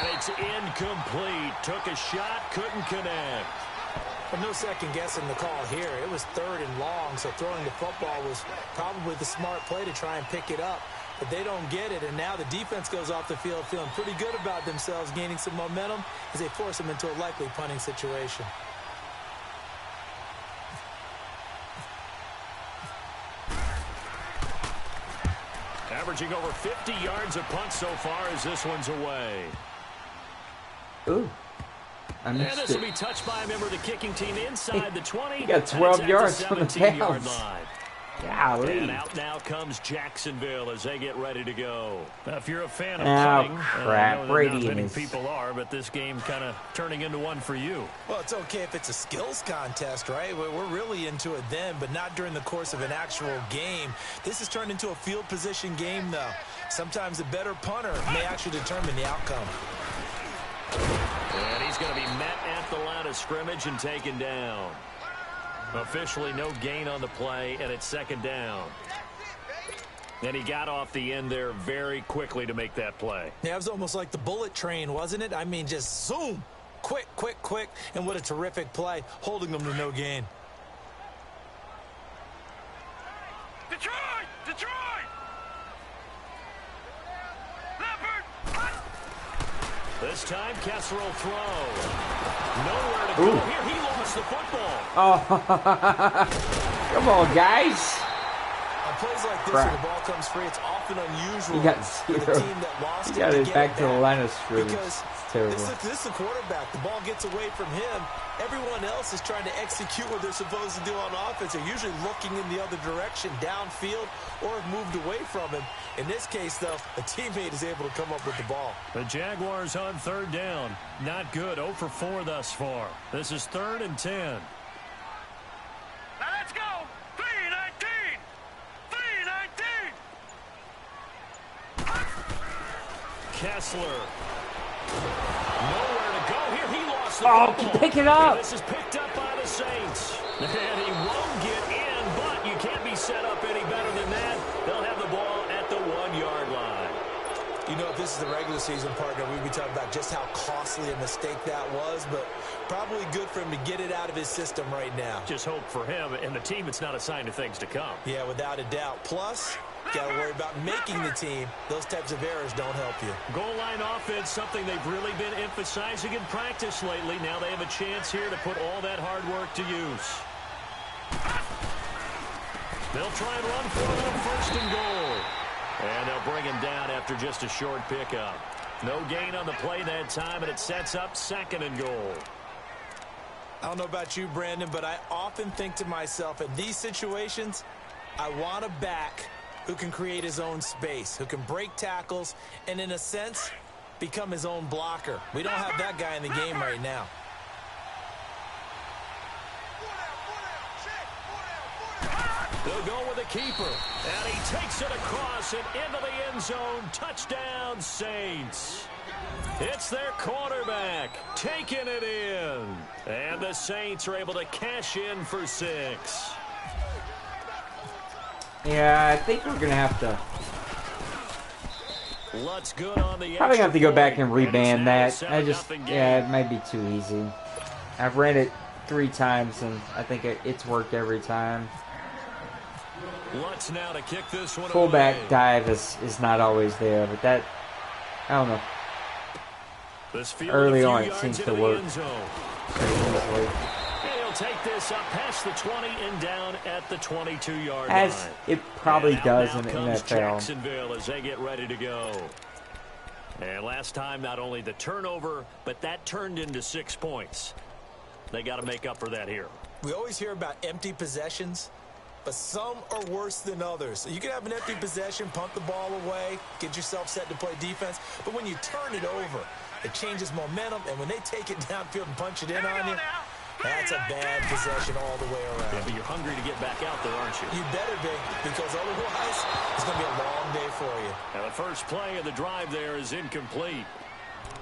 And it's incomplete. Took a shot, couldn't connect. But no second guessing the call here. It was 3rd and long, so throwing the football was probably the smart play to try and pick it up. But they don't get it, and now the defense goes off the field feeling pretty good about themselves, gaining some momentum as they force them into a likely punting situation. Averaging over 50 yards a punt so far as this one's away. Ooh. And this will be touched by a member of the kicking team inside the 20. He got 12 yards from the 17-yard bounce. line. Golly. And out now comes Jacksonville as they get ready to go. Now, if you're a fan of Oh, punting, crap. I know that Brady not many is- people are, but this game kind of turning into one for you. Well, it's okay if it's a skills contest, right? We're really into it then, but not during the course of an actual game. This has turned into a field position game, though. Sometimes a better punter may actually determine the outcome. And he's going to be met at the line of scrimmage and taken down. Officially no gain on the play, and it's 2nd down. And he got off the end there very quickly to make that play. Yeah, it was almost like the bullet train, wasn't it? I mean, just zoom. Quick, quick, quick. And what a terrific play, holding them to no gain. Detroit! Detroit! This time, Kessler will throw. Nowhere to go here. He lost the football. Oh, come on, guys. On plays like this, Crap. when the ball comes free, it's often unusual He got for the 0. team that lost He got to it get back to the back. line of scrimmage. Because It's terrible. this is the quarterback. The ball gets away from him. Everyone else is trying to execute what they're supposed to do on offense. They're usually looking in the other direction, downfield, or have moved away from him. In this case, though, a teammate is able to come up with the ball. The Jaguars on 3rd down. Not good. 0 for 4 thus far. This is 3rd and 10. Now let's go! 3-19! 3-19! Kessler. Nowhere to go here. He lost the Oh, football. pick it up. And this is picked up by the Saints. And he won't get in, but you can't be set up any better than that. They'll have the ball at You know, if this is the regular season, partner, we'd be talking about just how costly a mistake that was, but probably good for him to get it out of his system right now. Just hope for him and the team it's not a sign of things to come. Yeah, without a doubt. Plus, got to worry about making the team. Those types of errors don't help you. Goal line offense, something they've really been emphasizing in practice lately. Now they have a chance here to put all that hard work to use. They'll try and run for it on 1st and goal. And they'll bring him down after just a short pickup. No gain on the play that time, and it sets up 2nd and goal. I don't know about you, Brandon, but I often think to myself, in these situations, I want a back who can create his own space, who can break tackles, and in a sense, become his own blocker. We don't have that guy in the game right now. They'll go with the keeper, and he takes it across and into the end zone. Touchdown, Saints. It's their quarterback taking it in. And the Saints are able to cash in for 6. Yeah, I think we're going to have to... Lutz good on the probably have to go back and point. reban that. And it's now a 7-0 game. Yeah, it might be too easy. I've ran it 3 times, and I think it's worked every time. Lutz now to kick this one Fullback away. dive is not always there, but that, I don't know. Early on, it seems to work pretty easily. He'll take this up past the 20 and down at the 22-yard line. As it probably does in the comes NFL. Jacksonville as they get ready to go. And last time, not only the turnover, but that turned into 6 points. They got to make up for that here. We always hear about empty possessions, but some are worse than others. You can have an empty possession, punt the ball away, get yourself set to play defense, but when you turn it over, it changes momentum, and when they take it downfield and punch it in on you, that's a bad possession all the way around. Yeah, but you're hungry to get back out there, aren't you? You better be, because otherwise it's going to be a long day for you. And the first play of the drive there is incomplete.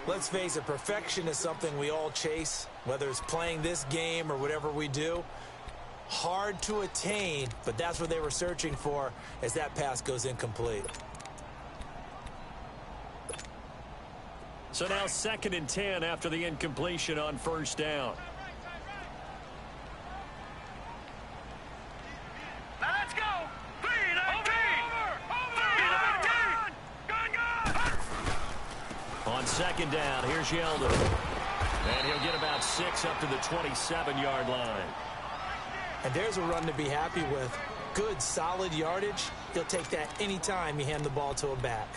Let's face it, perfection is something we all chase, whether it's playing this game or whatever we do. Hard to attain, but that's what they were searching for as that pass goes incomplete. So now 2nd and 10 after the incompletion on 1st down. Let's go. On 2nd down, here's Yeldon. And he'll get about 6 up to the 27-yard line. And there's a run to be happy with. Good, solid yardage. He'll take that anytime you hand the ball to a back.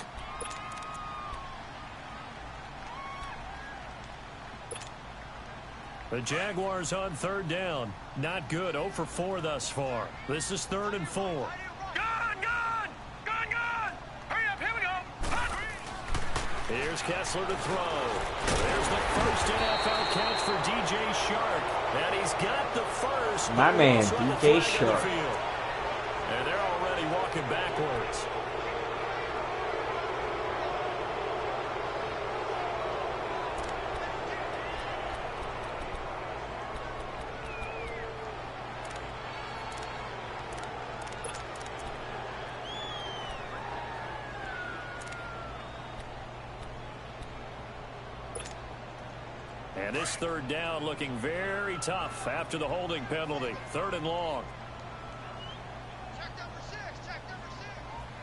The Jaguars on 3rd down. Not good. 0 for 4 thus far. This is 3rd and 4. Gun! Hurry up, here we go. Here's Kessler to throw. There's the first NFL catch for DJ Shark. And he's got the first. My man, Also the DJ flag on the Shark. field. And they're already walking backwards. And this 3rd down looking very tough after the holding penalty. 3rd and long. Check number 6.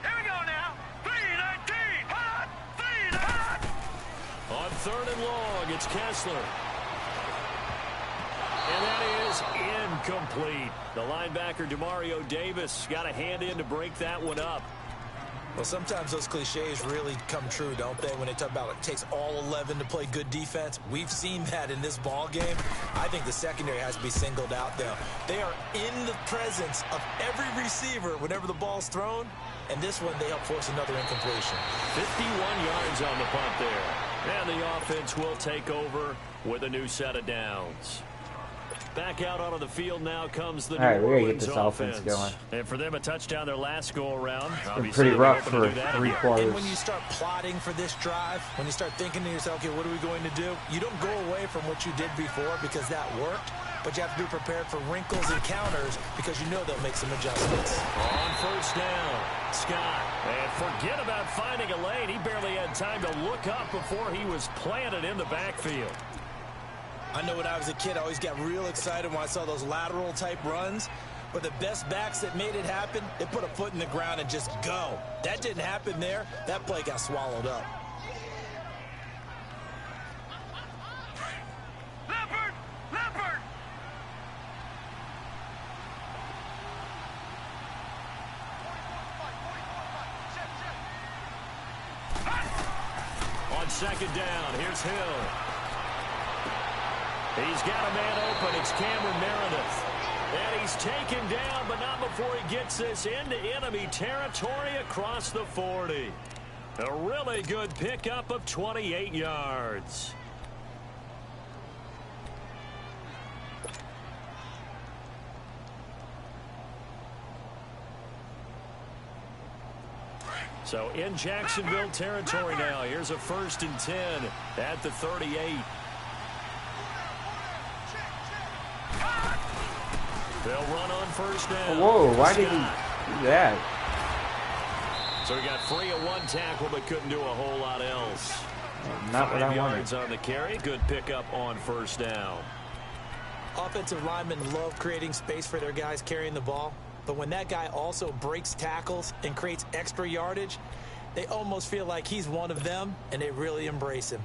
Here we go now. 319. Hot. 319. On 3rd and long, it's Kessler. And that is incomplete. The linebacker, Demario Davis, got a hand in to break that one up. Well, sometimes those cliches really come true, don't they? When they talk about it takes all 11 to play good defense. We've seen that in this ball game. I think the secondary has to be singled out, though. They are in the presence of every receiver whenever the ball's thrown. And this one, they help force another incompletion. 51 yards on the punt there. And the offense will take over with a new set of downs. Back out onto the field now comes the All right, New we gotta get Orleans this offense going. And for them, a touchdown their last go-around. Been pretty rough for 3 quarters. And when you start plotting for this drive, when you start thinking to yourself, okay, what are we going to do? You don't go away from what you did before because that worked. but you have to be prepared for wrinkles and counters because you know they'll make some adjustments. On first down, Scott. And forget about finding a lane. He barely had time to look up before he was planted in the backfield. I know when I was a kid, I always got real excited when I saw those lateral-type runs. But the best backs that made it happen, they put a foot in the ground and just go. That didn't happen there. That play got swallowed up. Leopard! Leopard! On second down, here's Hill. He's got a man open. It's Cameron Meredith. And he's taken down, but not before he gets this into enemy territory across the 40. A really good pickup of 28 yards. So in Jacksonville territory now. Here's a 1st and 10 at the 38. They'll run on first down. Whoa, why did he do that? So he got free of one tackle, but couldn't do a whole lot else. Not what I 5 yards wanted. on the carry. Good pickup on first down. Offensive linemen love creating space for their guys carrying the ball. But when that guy also breaks tackles and creates extra yardage, they almost feel like he's one of them, and they really embrace him.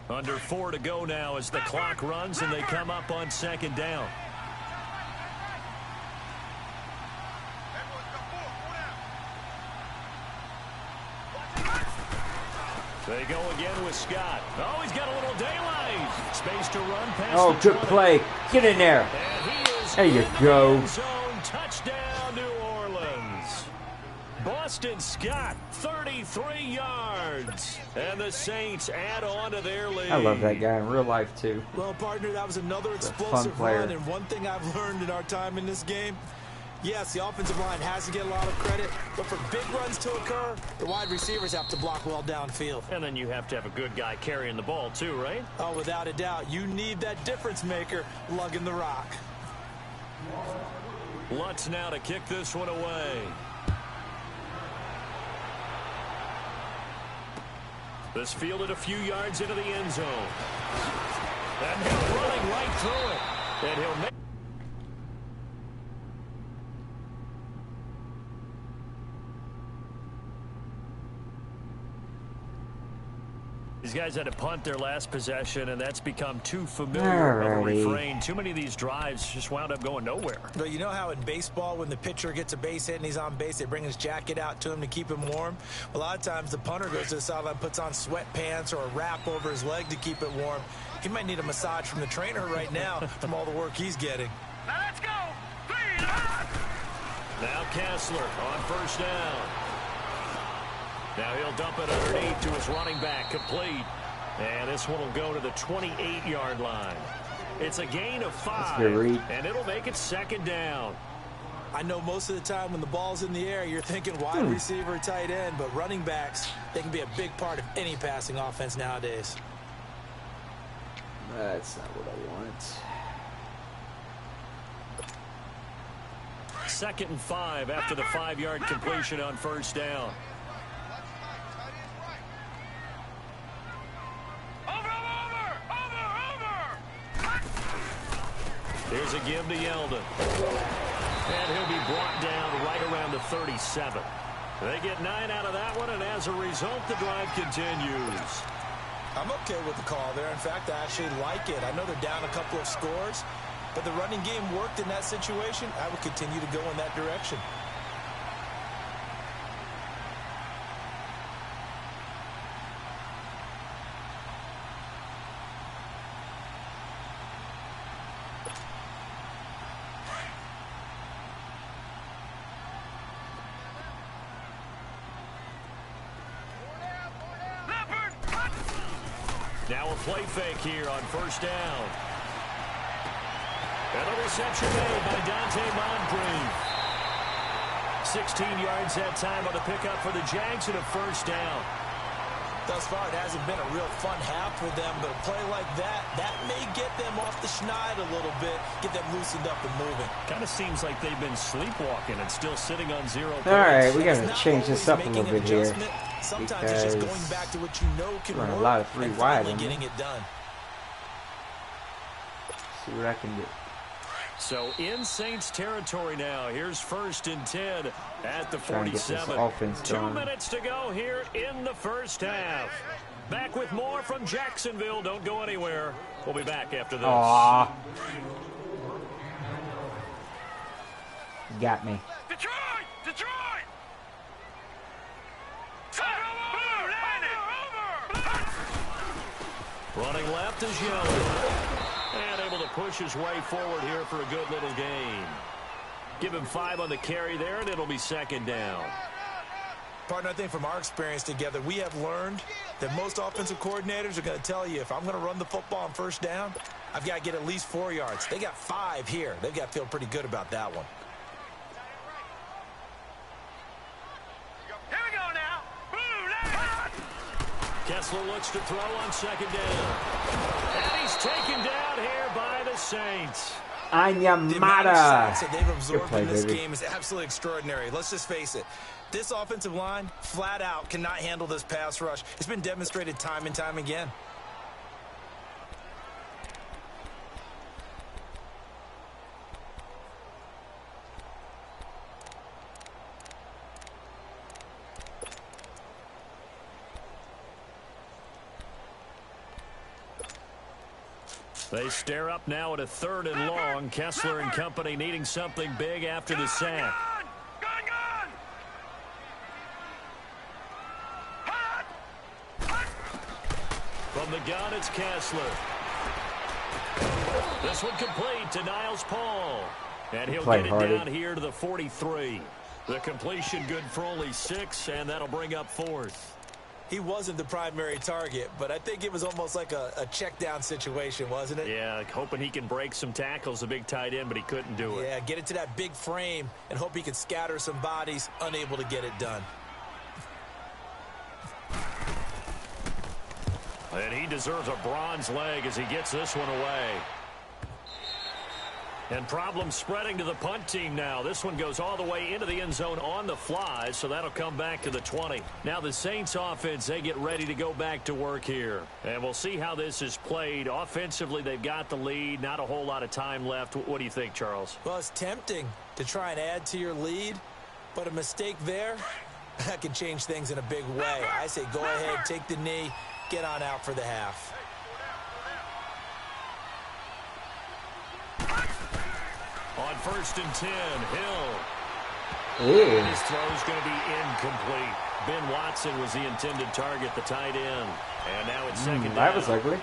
Under 4 to go now as the clock runs and they come up on second down. They go again with Scott. Oh, he's got a little daylight. Space to run past. Oh, good play. Get in there. And he is There you in the go. end zone. Touchdown, New Orleans. Boston Scott, 33 yards. And the Saints add on to their lead. I love that guy in real life, too. Well, partner, that was another a fun explosive player. run. And one thing I've learned in our time in this game, yes, the offensive line has to get a lot of credit, but for big runs to occur, the wide receivers have to block well downfield. And then you have to have a good guy carrying the ball, too, right? Oh, without a doubt. You need that difference maker lugging the rock. Lutz now to kick this one away. This fielded a few yards into the end zone. And he'll running right through it. And he'll make... These guys had to punt their last possession, and that's become too familiar of a refrain. Too many of these drives just wound up going nowhere. But you know how in baseball, when the pitcher gets a base hit and he's on base, they bring his jacket out to him to keep him warm? A lot of times the punter goes to the sideline, puts on sweatpants or a wrap over his leg to keep it warm. He might need a massage from the trainer right now from all the work he's getting. Now let's go! Now Kessler on first down. Now he'll dump it underneath to his running back, complete. And this one will go to the 28-yard line. It's a gain of 5, and it'll make it second down. I know most of the time when the ball's in the air, you're thinking wide receiver, tight end, but running backs, they can be a big part of any passing offense nowadays. That's not what I want. 2nd and 5 after the 5-yard completion on first down. Here's a give to Yeldon. And he'll be brought down right around the 37. They get 9 out of that one, and as a result, the drive continues. I'm okay with the call there. In fact, I actually like it. I know they're down a couple of scores, but the running game worked in that situation. I would continue to go in that direction. Now a play fake here on first down. And a reception made by Dante Moncrief. 16 yards that time on the pickup for the Jags and a first down. Thus far, it hasn't been a real fun half for them, but a play like that may get them off the schneid a little bit, get them loosened up and moving. Kind of seems like they've been sleepwalking and still sitting on 0 points. All right, we got to change this up a little bit here. Sometimes it's just going back to what you know can work a lot of 3 and wide finally getting it done. See what I can do. So in Saints territory now. Here's 1st and 10 at the 47. 2 minutes to go here in the first half. Back with more from Jacksonville. Don't go anywhere. We'll be back after this. Aww. Got me. Detroit! Detroit! Running left is Young. And able to push his way forward here for a good little gain. Give him 5 on the carry there, and it'll be 2nd down. Partner, I think from our experience together, we have learned that most offensive coordinators are going to tell you, if I'm going to run the football on 1st down, I've got to get at least 4 yards. They got 5 here. They've got to feel pretty good about that one. Here we go now. Kessler looks to throw on 2nd down. And he's taken down here by the Saints. Anyamata. That they've absorbed play, in this baby. game is absolutely extraordinary. Let's just face it. This offensive line, flat out, cannot handle this pass rush. It's been demonstrated time and time again. They stare up now at a 3rd and long. Kessler and company needing something big after the sack. Gun! From the gun, it's Kessler. This one complete to Niles Paul. And he'll get it down here to the 43. The completion good for only 6, and that'll bring up 4th. He wasn't the primary target, but I think it was almost like a check down situation, wasn't it? Yeah, hoping he can break some tackles, a big tight end, but he couldn't do it. Yeah, get it to that big frame and hope he can scatter some bodies, unable to get it done. And he deserves a bronze leg as he gets this one away. And problems spreading to the punt team now. This one goes all the way into the end zone on the fly, so that'll come back to the 20. Now the Saints offense, they get ready to go back to work here. And we'll see how this is played. Offensively, they've got the lead. Not a whole lot of time left. What do you think, Charles? Well, it's tempting to try and add to your lead, but a mistake there, that can change things in a big way. I say go ahead, take the knee, get on out for the half. On 1st and 10, Hill. Ooh. And his throw's going to be incomplete. Ben Watson was the intended target, the tight end. And now it's 2nd down. That was ugly.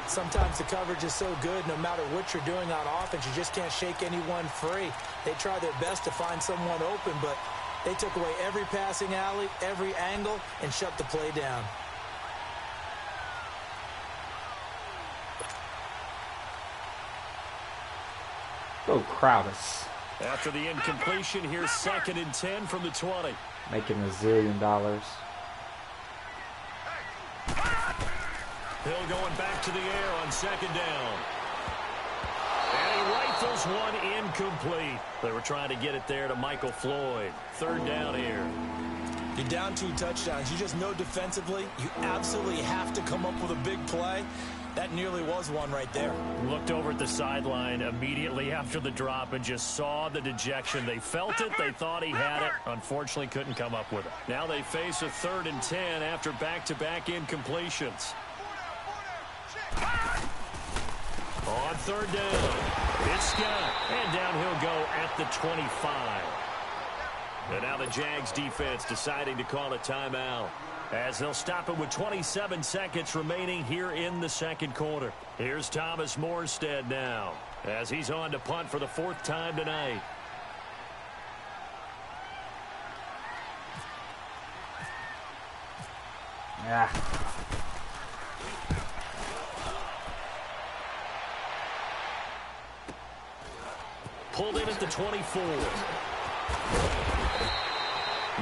Sometimes the coverage is so good, no matter what you're doing on offense, you just can't shake anyone free. They try their best to find someone open, but they took away every passing alley, every angle, and shut the play down. Go Crowdus. After the incompletion, here's 2nd and 10 from the 20. Making $1 zillion. Hill going back to the air on 2nd down. And he rifles one incomplete. They were trying to get it there to Michael Floyd. 3rd down here. You're down 2 touchdowns. You just know defensively you absolutely have to come up with a big play. That nearly was one right there. Looked over at the sideline immediately after the drop and just saw the dejection. They felt it. They thought he had it. Unfortunately, couldn't come up with it. Now they face a 3rd and 10 after back-to-back incompletions. On 3rd down, it's Scott. And down he'll go at the 25. And now the Jags defense deciding to call a timeout, as they'll stop it with 27 seconds remaining here in the 2nd quarter. Here's Thomas Morstead now, as he's on to punt for the 4th time tonight. Yeah. Pulled in at the 24.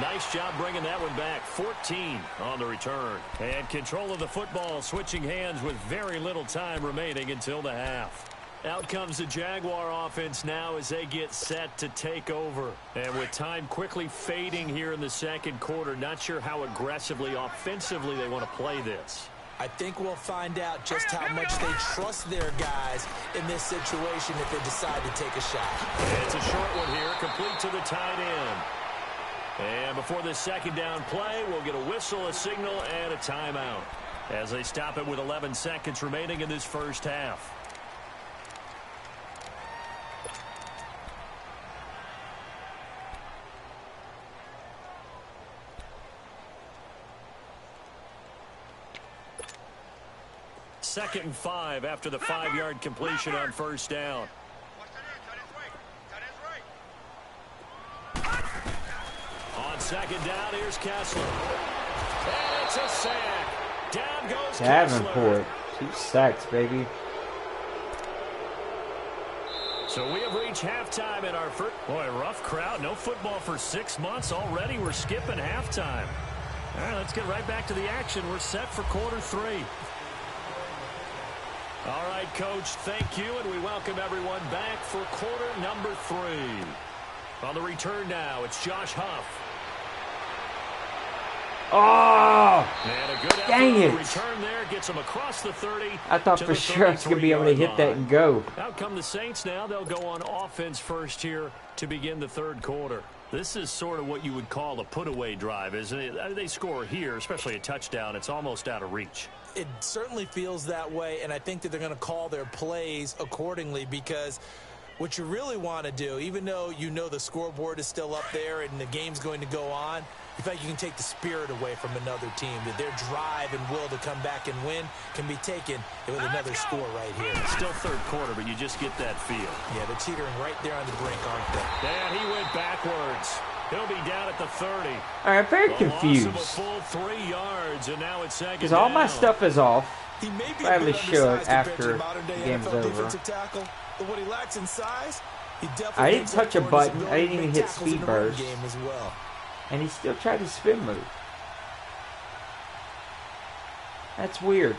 Nice job bringing that one back. 14 on the return. And control of the football, switching hands with very little time remaining until the half. Out comes the Jaguar offense now as they get set to take over. And with time quickly fading here in the second quarter, not sure how aggressively, offensively they want to play this. I think we'll find out just how much they trust their guys in this situation if they decide to take a shot. It's a short one here, complete to the tight end. And before this second down play, we'll get a whistle, a signal, and a timeout as they stop it with 11 seconds remaining in this first half. Second and 5 after the 5-yard completion on first down. On second down, here's Kessler. And it's a sack. Down goes Davenport. Kessler. 2 sacks, baby. So we have reached halftime in our first. Boy, rough crowd. No football for 6 months already. We're skipping halftime. All right, let's get right back to the action. We're set for quarter 3. All right, Coach, thank you, and we welcome everyone back for quarter number 3. On the return now, it's Josh Huff. Oh! And a good Dang it. return there gets him across the 30. I thought for sure I was going to be able to hit that and go. Out come the Saints now. They'll go on offense first here to begin the third quarter. This is sort of what you would call a put-away drive, isn't it? They score here, especially a touchdown. It's almost out of reach. It certainly feels that way, and I think that they're going to call their plays accordingly because what you really want to do, even though you know the scoreboard is still up there and the game's going to go on, in fact, you can take the spirit away from another team. That their drive and will to come back and win can be taken with another score right here. Still third quarter, but you just get that feel. Yeah, they're teetering right there on the brink, aren't they? And he went backwards. He'll be down at the 30. I'm very confused. Loss of a full 3 yards, and now it's second Because all my stuff is off. He may be Probably a bit should undersized after compared to the modern-day game's NFL over. defensive tackle, but what he lacks in size, he definitely I didn't makes touch a up for his button. I ability didn't to even make hit tackles in speed the run burst. game as well. And he still tried to spin move. That's weird.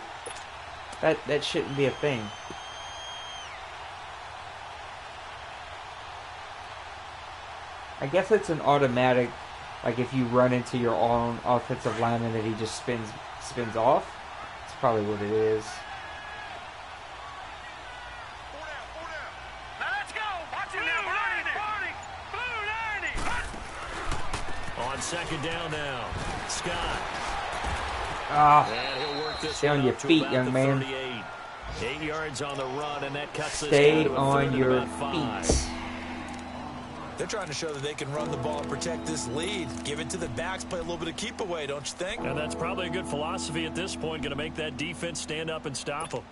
That shouldn't be a thing. I guess it's an automatic, like if you run into your own offensive lineman that he just spins off. That's probably what it is. On second down now, Scott. Ah, And he'll work this stay on one your out to feet, about young the man. 38. 8 yards on the run, and that cuts this Stay down to a on third and your about 5. feet. They're trying to show that they can run the ball and protect this lead. Give it to the backs, play a little bit of keep away, don't you think? And that's probably a good philosophy at this point, going to make that defense stand up and stop them.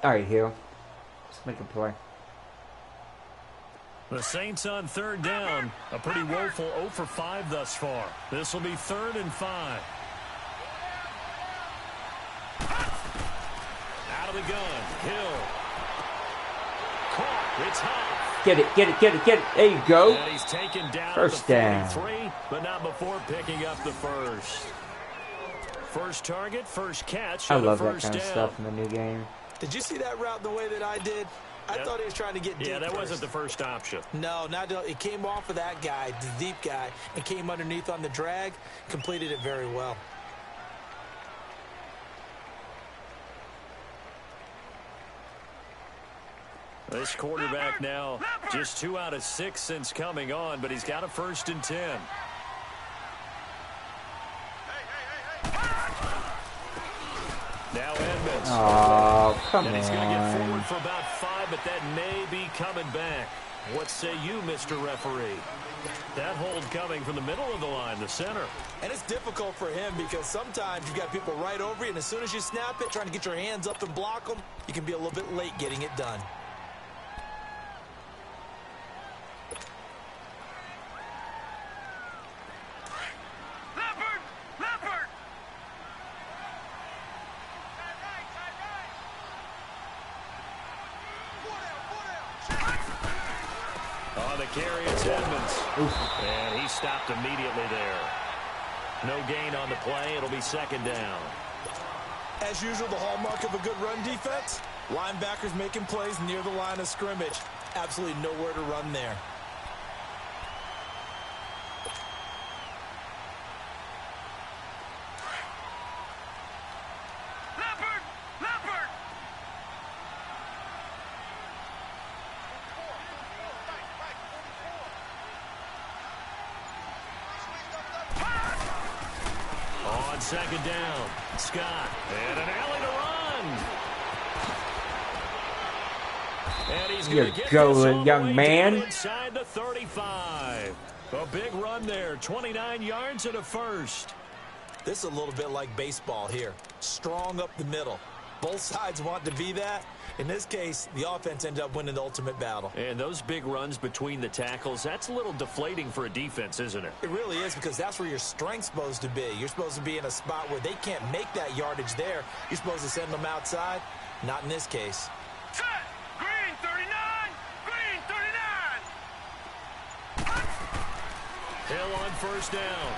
All right, Hill. Let's make a play. The Saints on third down, a pretty woeful 0 for 5 thus far. This will be 3rd and 5. Out of the gun, Hill. Caught, it's Huff. Get it, get it, get it, get it. There you go. And he's taken down First at the down. 43, but not before picking up the first. First target, first catch. I on the love that first kind of down. stuff in the new game. Did you see that route the way that I did? I thought he was trying to get deep. Yeah, that first. wasn't the first option. No, it came off of that guy, the deep guy, and came underneath on the drag, completed it very well. This quarterback now just 2 out of 6 since coming on, but he's got a 1st and 10. Now Edmonds. Oh, come And he's going to get forward on. for about 5, but that may be coming back. What say you, Mr. Referee? That hold coming from the middle of the line, the center. And it's difficult for him because sometimes you've got people right over you, and as soon as you snap it, trying to get your hands up and block them, you can be a little bit late getting it done. On the carry, it's Edmonds. And he stopped immediately there. No gain on the play. It'll be second down. As usual, the hallmark of a good run defense, linebackers making plays near the line of scrimmage. Absolutely nowhere to run there. On second down, Scott, and an alley to run. And he's going to get this all the young way man. down inside the 35. A big run there, 29 yards and a first. This is a little bit like baseball here. Strong up the middle. Both sides want to be that. In this case, the offense ended up winning the ultimate battle. And those big runs between the tackles, that's a little deflating for a defense, isn't it? It really is, because that's where your strength's supposed to be. You're supposed to be in a spot where they can't make that yardage there. You're supposed to send them outside. Not in this case. Set! Green 39! Green 39! Hill on first down.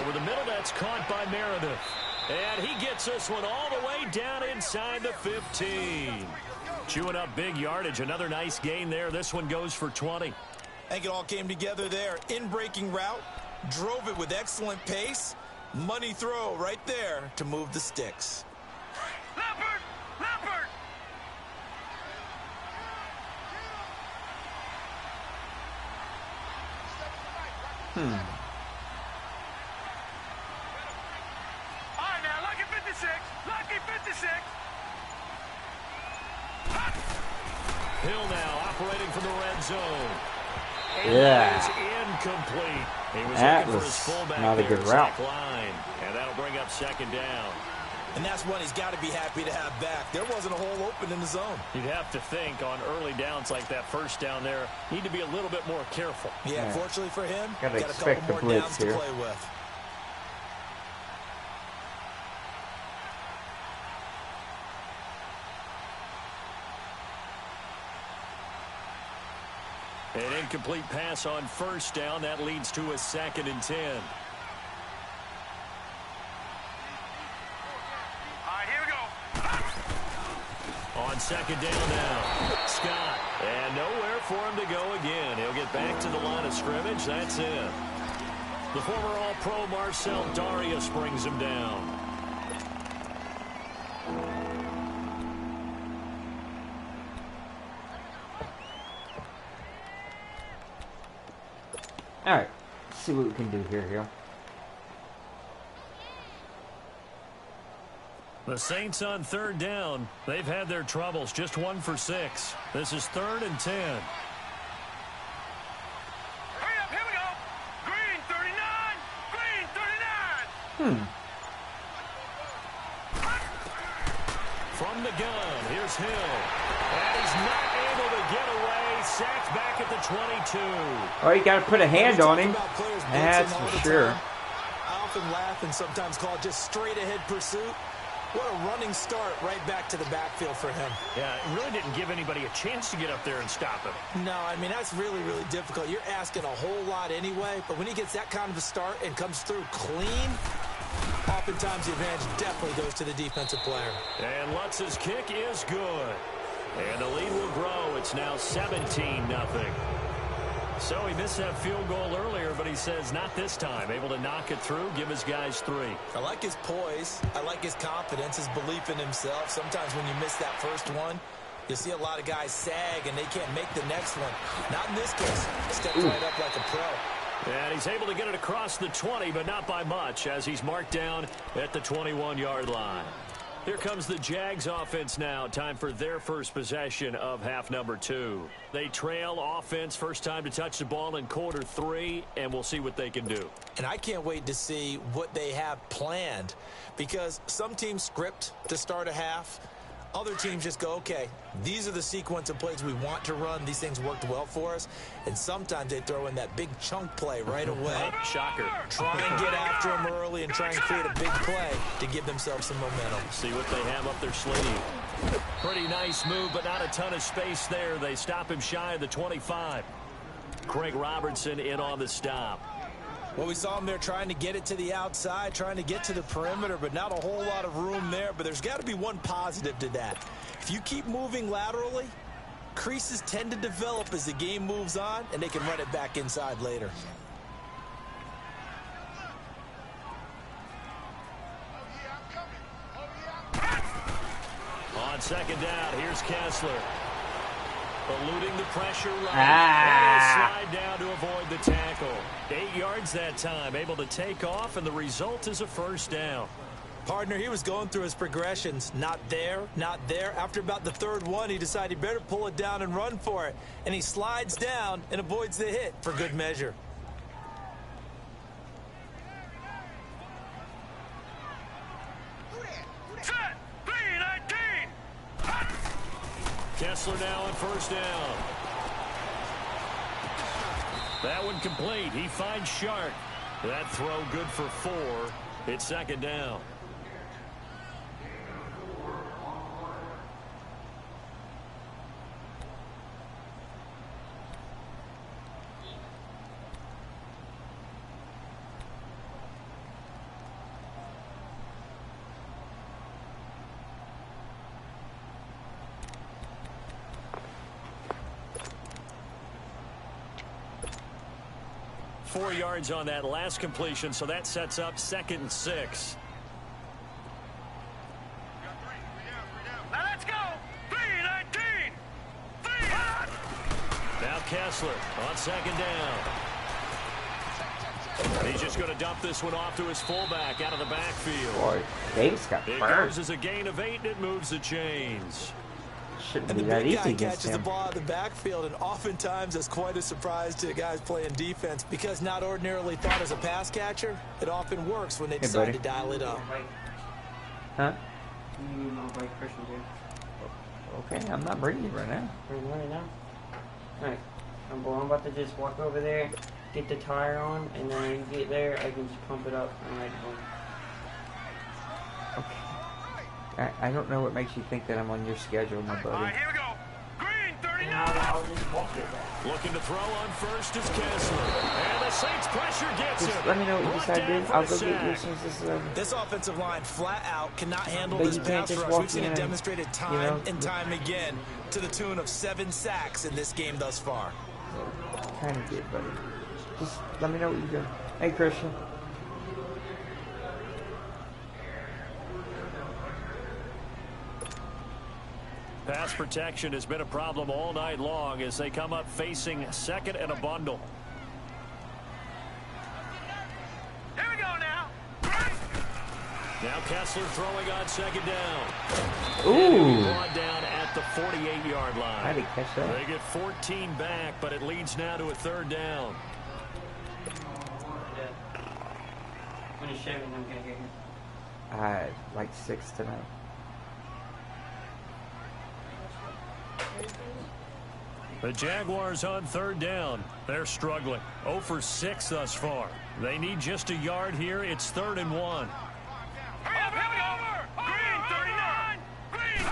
Over the middle, that's caught by Meredith. And he gets this one all the way down inside the 15. Chewing up big yardage. Another nice gain there. This one goes for 20. I think it all came together there. In-breaking route. Drove it with excellent pace. Money throw right there to move the sticks. Leopard! Leopard! All right, now, lucky 56. Lucky 56. Hill now operating from the red zone. And Yeah. that is incomplete. He was That looking for his was fullback not a there, good route. Zach Line. And that'll bring up second down. And that's one he's got to be happy to have back. There wasn't a hole open in the zone. You'd have to think on early downs like that first down there, need to be a little bit more careful. Yeah, fortunately for him, Gotta got a expect couple the more blitz downs to here. play with. An incomplete pass on first down. That leads to a 2nd and 10. All right, here we go. On second down now, Scott. And nowhere for him to go again. He'll get back to the line of scrimmage. That's it. The former All-Pro Marcel Darius brings him down. All right, let's see what we can do here, Hill. The Saints on third down. They've had their troubles. Just 1 for 6. This is 3rd and 10. Hurry up, here we go. Green 39. Green 39. From the gun, here's Hill. And he's not able to get away. Sacked back at the 22. Oh, you got to put a hand on him. About players That's blitzing all for the sure. time. I often laugh and sometimes call it just straight ahead pursuit. What a running start right back to the backfield for him. Yeah, it really didn't give anybody a chance to get up there and stop him. No, I mean, that's really, really difficult. You're asking a whole lot anyway, but when he gets that kind of a start and comes through clean, oftentimes the advantage definitely goes to the defensive player. And Lutz's kick is good. And the lead will grow. It's now 17-0. So he missed that field goal earlier, but he says not this time. Able to knock it through, give his guys 3. I like his poise. I like his confidence, his belief in himself. Sometimes when you miss that first one, you'll see a lot of guys sag and they can't make the next one. Not in this case. Stepped right up like a pro. And he's able to get it across the 20, but not by much, as he's marked down at the 21-yard line. Here comes the Jags offense now. Time for their first possession of half number 2. They trail offense, first time to touch the ball in quarter 3, and we'll see what they can do. And I can't wait to see what they have planned, because some teams script to start a half. Other teams just go, okay, these are the sequence of plays we want to run. These things worked well for us. And sometimes they throw in that big chunk play right away. Shocker. Try and get after them early and try and create a big play to give themselves some momentum. See what they have up their sleeve. Pretty nice move, but not a ton of space there. They stop him shy of the 25. Craig Robertson in on the stop. Well, we saw him there trying to get it to the outside, trying to get to the perimeter, but not a whole lot of room there. But there's got to be one positive to that. If you keep moving laterally, creases tend to develop as the game moves on, and they can run it back inside later. On second down, here's Kessler. Eluding the pressure right. And slide down to avoid the tackle. 8 yards that time, able to take off, and the result is a first down. Partner, he was going through his progressions. Not there, not there. After about the third one, he decided he better pull it down and run for it. And he slides down and avoids the hit for good measure. Set. 3-19. Kessler now on first down. That one complete. He finds Shark. That throw good for 4. It's second down. Four yards on that last completion, so that sets up 2nd and 6. Now let's go. 3-19. 3. Now Kessler on second down. He's just going to dump this one off to his fullback out of the backfield. Boy, Davis got It burned. goes as a gain of 8, and it moves the chains. Shouldn't And be the that big easy guy against catches the him. ball out of the backfield, and oftentimes that's quite a surprise to guys playing defense because not ordinarily thought as a pass catcher, it often works when they decide buddy. to dial it up. Huh? You need my bike Christian, dude. Okay, I'm not bringing it right now. Bring it right now. Alright. I'm about to just walk over there, get the tire on, and then when I get there, I can just pump it up and ride home. Okay. I don't know what makes you think that I'm on your schedule, my All buddy. right, here we go. Green 39. And I'll just walk it back. Looking to throw on first is Kessler. And the Saints pressure gets Just him. let me know what you Brought decide to down do. for I'll a go get you sack. as soon as this is over. This offensive line flat out cannot handle But this you can't pass just rush. walk We've seen in it and, demonstrated time you know, and time again to the tune of 7 sacks in this game thus far. Kind of did, buddy. Just let me know what you're doing. Hey, Christian. Pass protection has been a problem all night long as they come up facing second and a bundle. Here we go now. Now Kessler throwing on second down. Ooh. Brought down at the 48-yard line. How did he catch that? They get 14 back, but it leads now to a third down. Yeah. When it's shaving, I'm gonna get here. I had like 6 tonight. The Jaguars on third down. They're struggling. 0 for 6 thus far. They need just a yard here. It's 3rd and 1. Hurry up, here we go. Green 39. Green.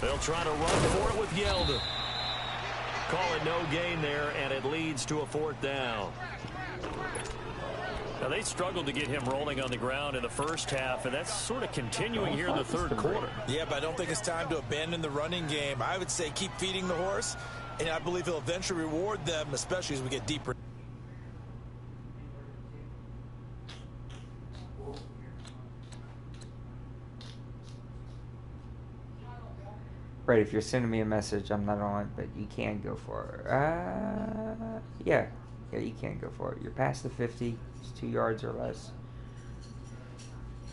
They'll try to run for it with Yeldon. Call it no gain there, and it leads to a 4th down. Now, they struggled to get him rolling on the ground in the first half, and that's sort of continuing here in the third quarter. Yeah, but I don't think it's time to abandon the running game. I would say keep feeding the horse, and I believe he'll eventually reward them, especially as we get deeper. Right, if you're sending me a message, I'm not on it, but you can go for it. Yeah, you can go for it. You're past the 50, it's 2 yards or less.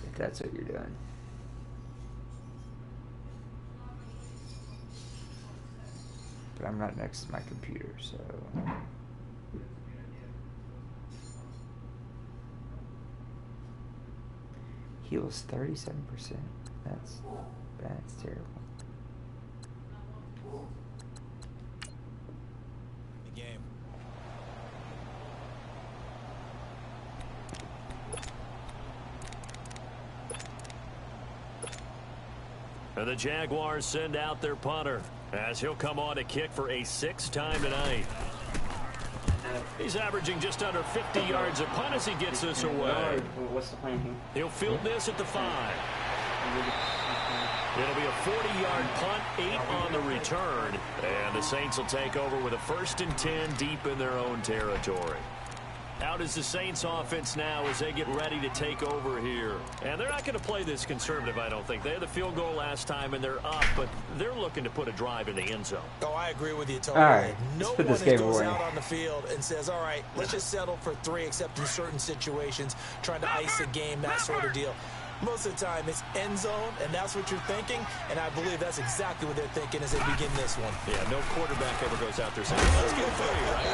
If that's what you're doing. But I'm not next to my computer, so. He was 37%. That's terrible. Game. And the Jaguars send out their punter as he'll come on to kick for a 6th time tonight. He's averaging just under 50 yards a punt as he gets this away. What's the plan here? He'll field this at the 5. It'll be a 40-yard punt, 8 on the return. And the Saints will take over with a 1st and 10 deep in their own territory. Out is the Saints offense now as they get ready to take over here. And they're not going to play this conservative, I don't think. They had the field goal last time, and they're up, but they're looking to put a drive in the end zone. Oh, I agree with you totally. All right, no let's put one this game goes away. out on the field and says, all right, let's just settle for 3, except in certain situations, trying to ice a game, that sort of deal. Most of the time, it's end zone, and that's what you're thinking, and I believe that's exactly what they're thinking as they begin this one. Yeah, no quarterback ever goes out there saying, let's get 3, right?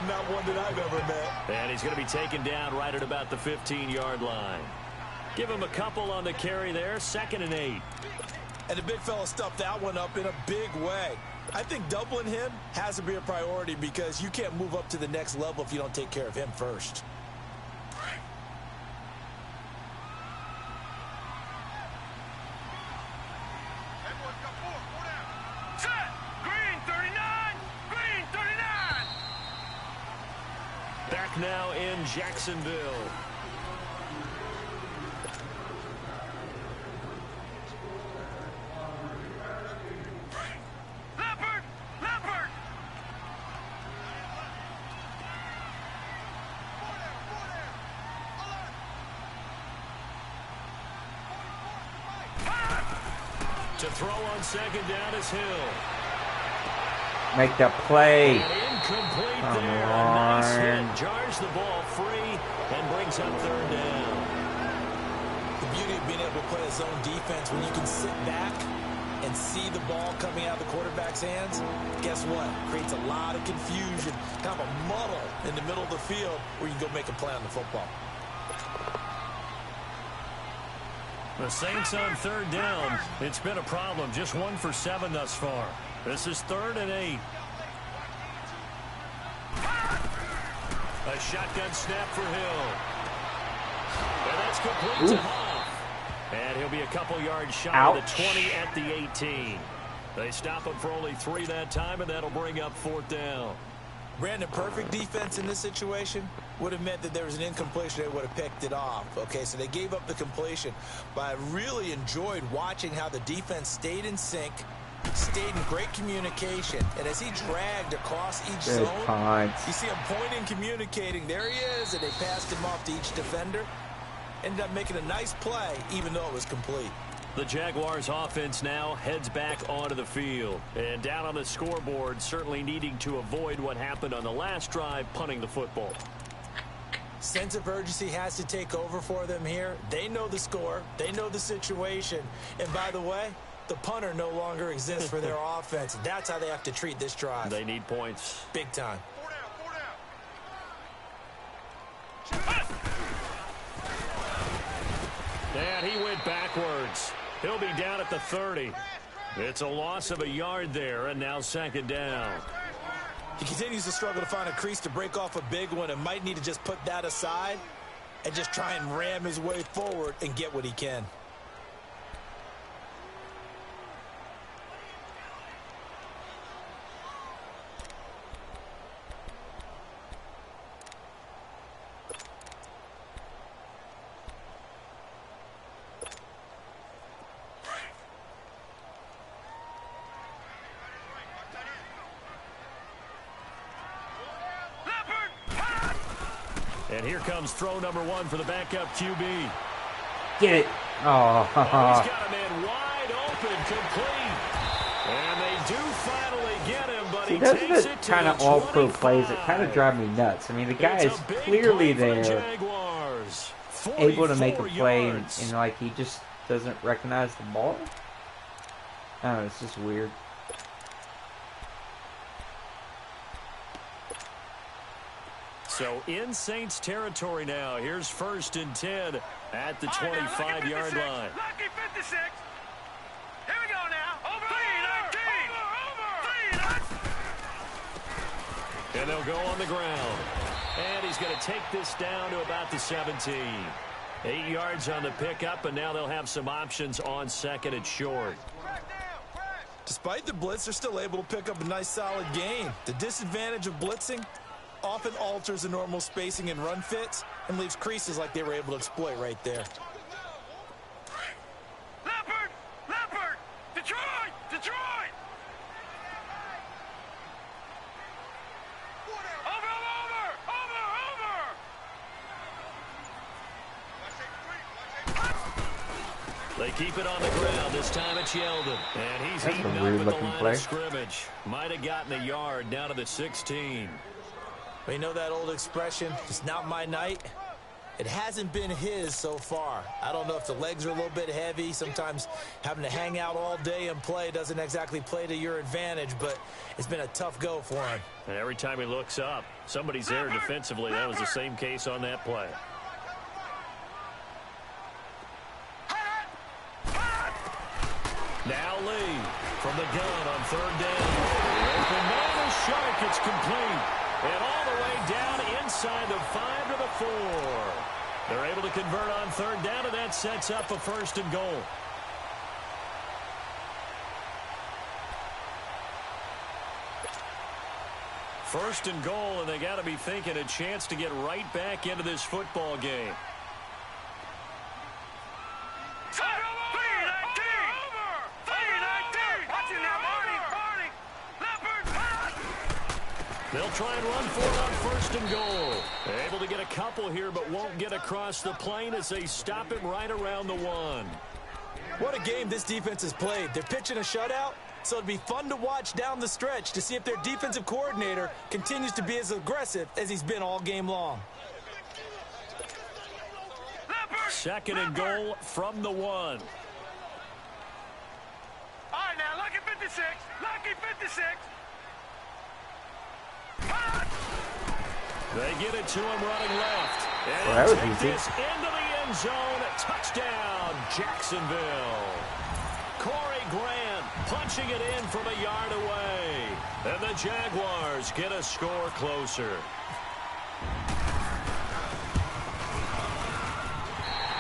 Not one that I've ever met. And he's going to be taken down right at about the 15-yard line. Give him a couple on the carry there, 2nd and 8. And the big fella stuffed that one up in a big way. I think doubling him has to be a priority because you can't move up to the next level if you don't take care of him first. Set. Green 39. Green 39. Back now in Jacksonville. Leopard. Leopard. To throw on 2nd down is Hill. Make that play. And incomplete Come there. on. A nice hit. Jars the ball free and brings up 3rd down. The beauty of being able to play a zone defense when you can sit back and see the ball coming out of the quarterback's hands, guess what? Creates a lot of confusion, kind of a muddle in the middle of the field where you can go make a play on the football. The Saints on 3rd down. It's been a problem. Just 1 for 7 thus far. This is 3rd and 8. A shotgun snap for Hill. And that's complete to Huff. And he'll be a couple yards shy of the 20 at the 18. They stop him for only 3 that time, and that'll bring up 4th down. Brandon, perfect defense in this situation would have meant that there was an incompletion. They would have picked it off. Okay, so they gave up the completion. But I really enjoyed watching how the defense stayed in sync, stayed in great communication. And as he dragged across each zone, you see him pointing, communicating. There he is, and they passed him off to each defender. Ended up making a nice play, even though it was complete. The Jaguars offense now heads back onto the field. And down on the scoreboard, certainly needing to avoid what happened on the last drive, punting the football. Sense of urgency has to take over for them here. They know the score. They know the situation. And by the way, the punter no longer exists for their offense. That's how they have to treat this drive. They need points. Big time. 4 down. And he went backwards. He'll be down at the 30. It's a loss of a yard there, and now 2nd down. He continues to struggle to find a crease to break off a big one and might need to just put that aside and just try and ram his way forward and get what he can. And here comes throw number 1 for the backup QB. Get it. Oh. He's got a man wide open, complete. And they do finally get him, but he takes it to kind of the all pro 25. plays that kind of drive me nuts. I mean, the guy It's is a big clearly play for the there, Jaguars. able to make a 44 play, yards. and like he just doesn't recognize the ball. I don't know, it's just weird. So in Saints territory now. Here's 1st and 10 at the 25-yard line. Lucky 56. Here we go now. Over. 3-19. And they'll go on the ground. And he's going to take this down to about the 17. 8 yards on the pickup, and now they'll have some options on second and short. Despite the blitz, they're still able to pick up a nice solid gain. The disadvantage of blitzing often alters the normal spacing and run fits and leaves creases like they were able to exploit right there. Leopard! Detroit! They keep it on the ground. This time it's Yeldon. And he's That's eaten a up weird at the looking line play. of scrimmage. Might have gotten a yard down to the 16. Well, you know that old expression, it's not my night? It hasn't been his so far. I don't know if the legs are a little bit heavy. Sometimes having to hang out all day and play doesn't exactly play to your advantage, but it's been a tough go for him. And every time he looks up, somebody's there defensively. That was the same case on that play. Now Lee from the gun on third down. The open man is Shark. It's complete. And all the way down inside the 5 to the 4. They're able to convert on third down, and that sets up a 1st and goal. First and goal, and they got to be thinking a chance to get right back into this football game. They'll try and run for it on 1st and goal. Able to get a couple here, but won't get across the plane as they stop him right around the 1. What a game this defense has played. They're pitching a shutout, so it'd be fun to watch down the stretch to see if their defensive coordinator continues to be as aggressive as he's been all game long. 2nd and goal from the 1. All right, now, lucky 56. Lucky 56. They get it to him running left. And Well, that was take easy. this into the end zone. Touchdown, Jacksonville. Corey Grant punching it in from a yard away. And the Jaguars get a score closer.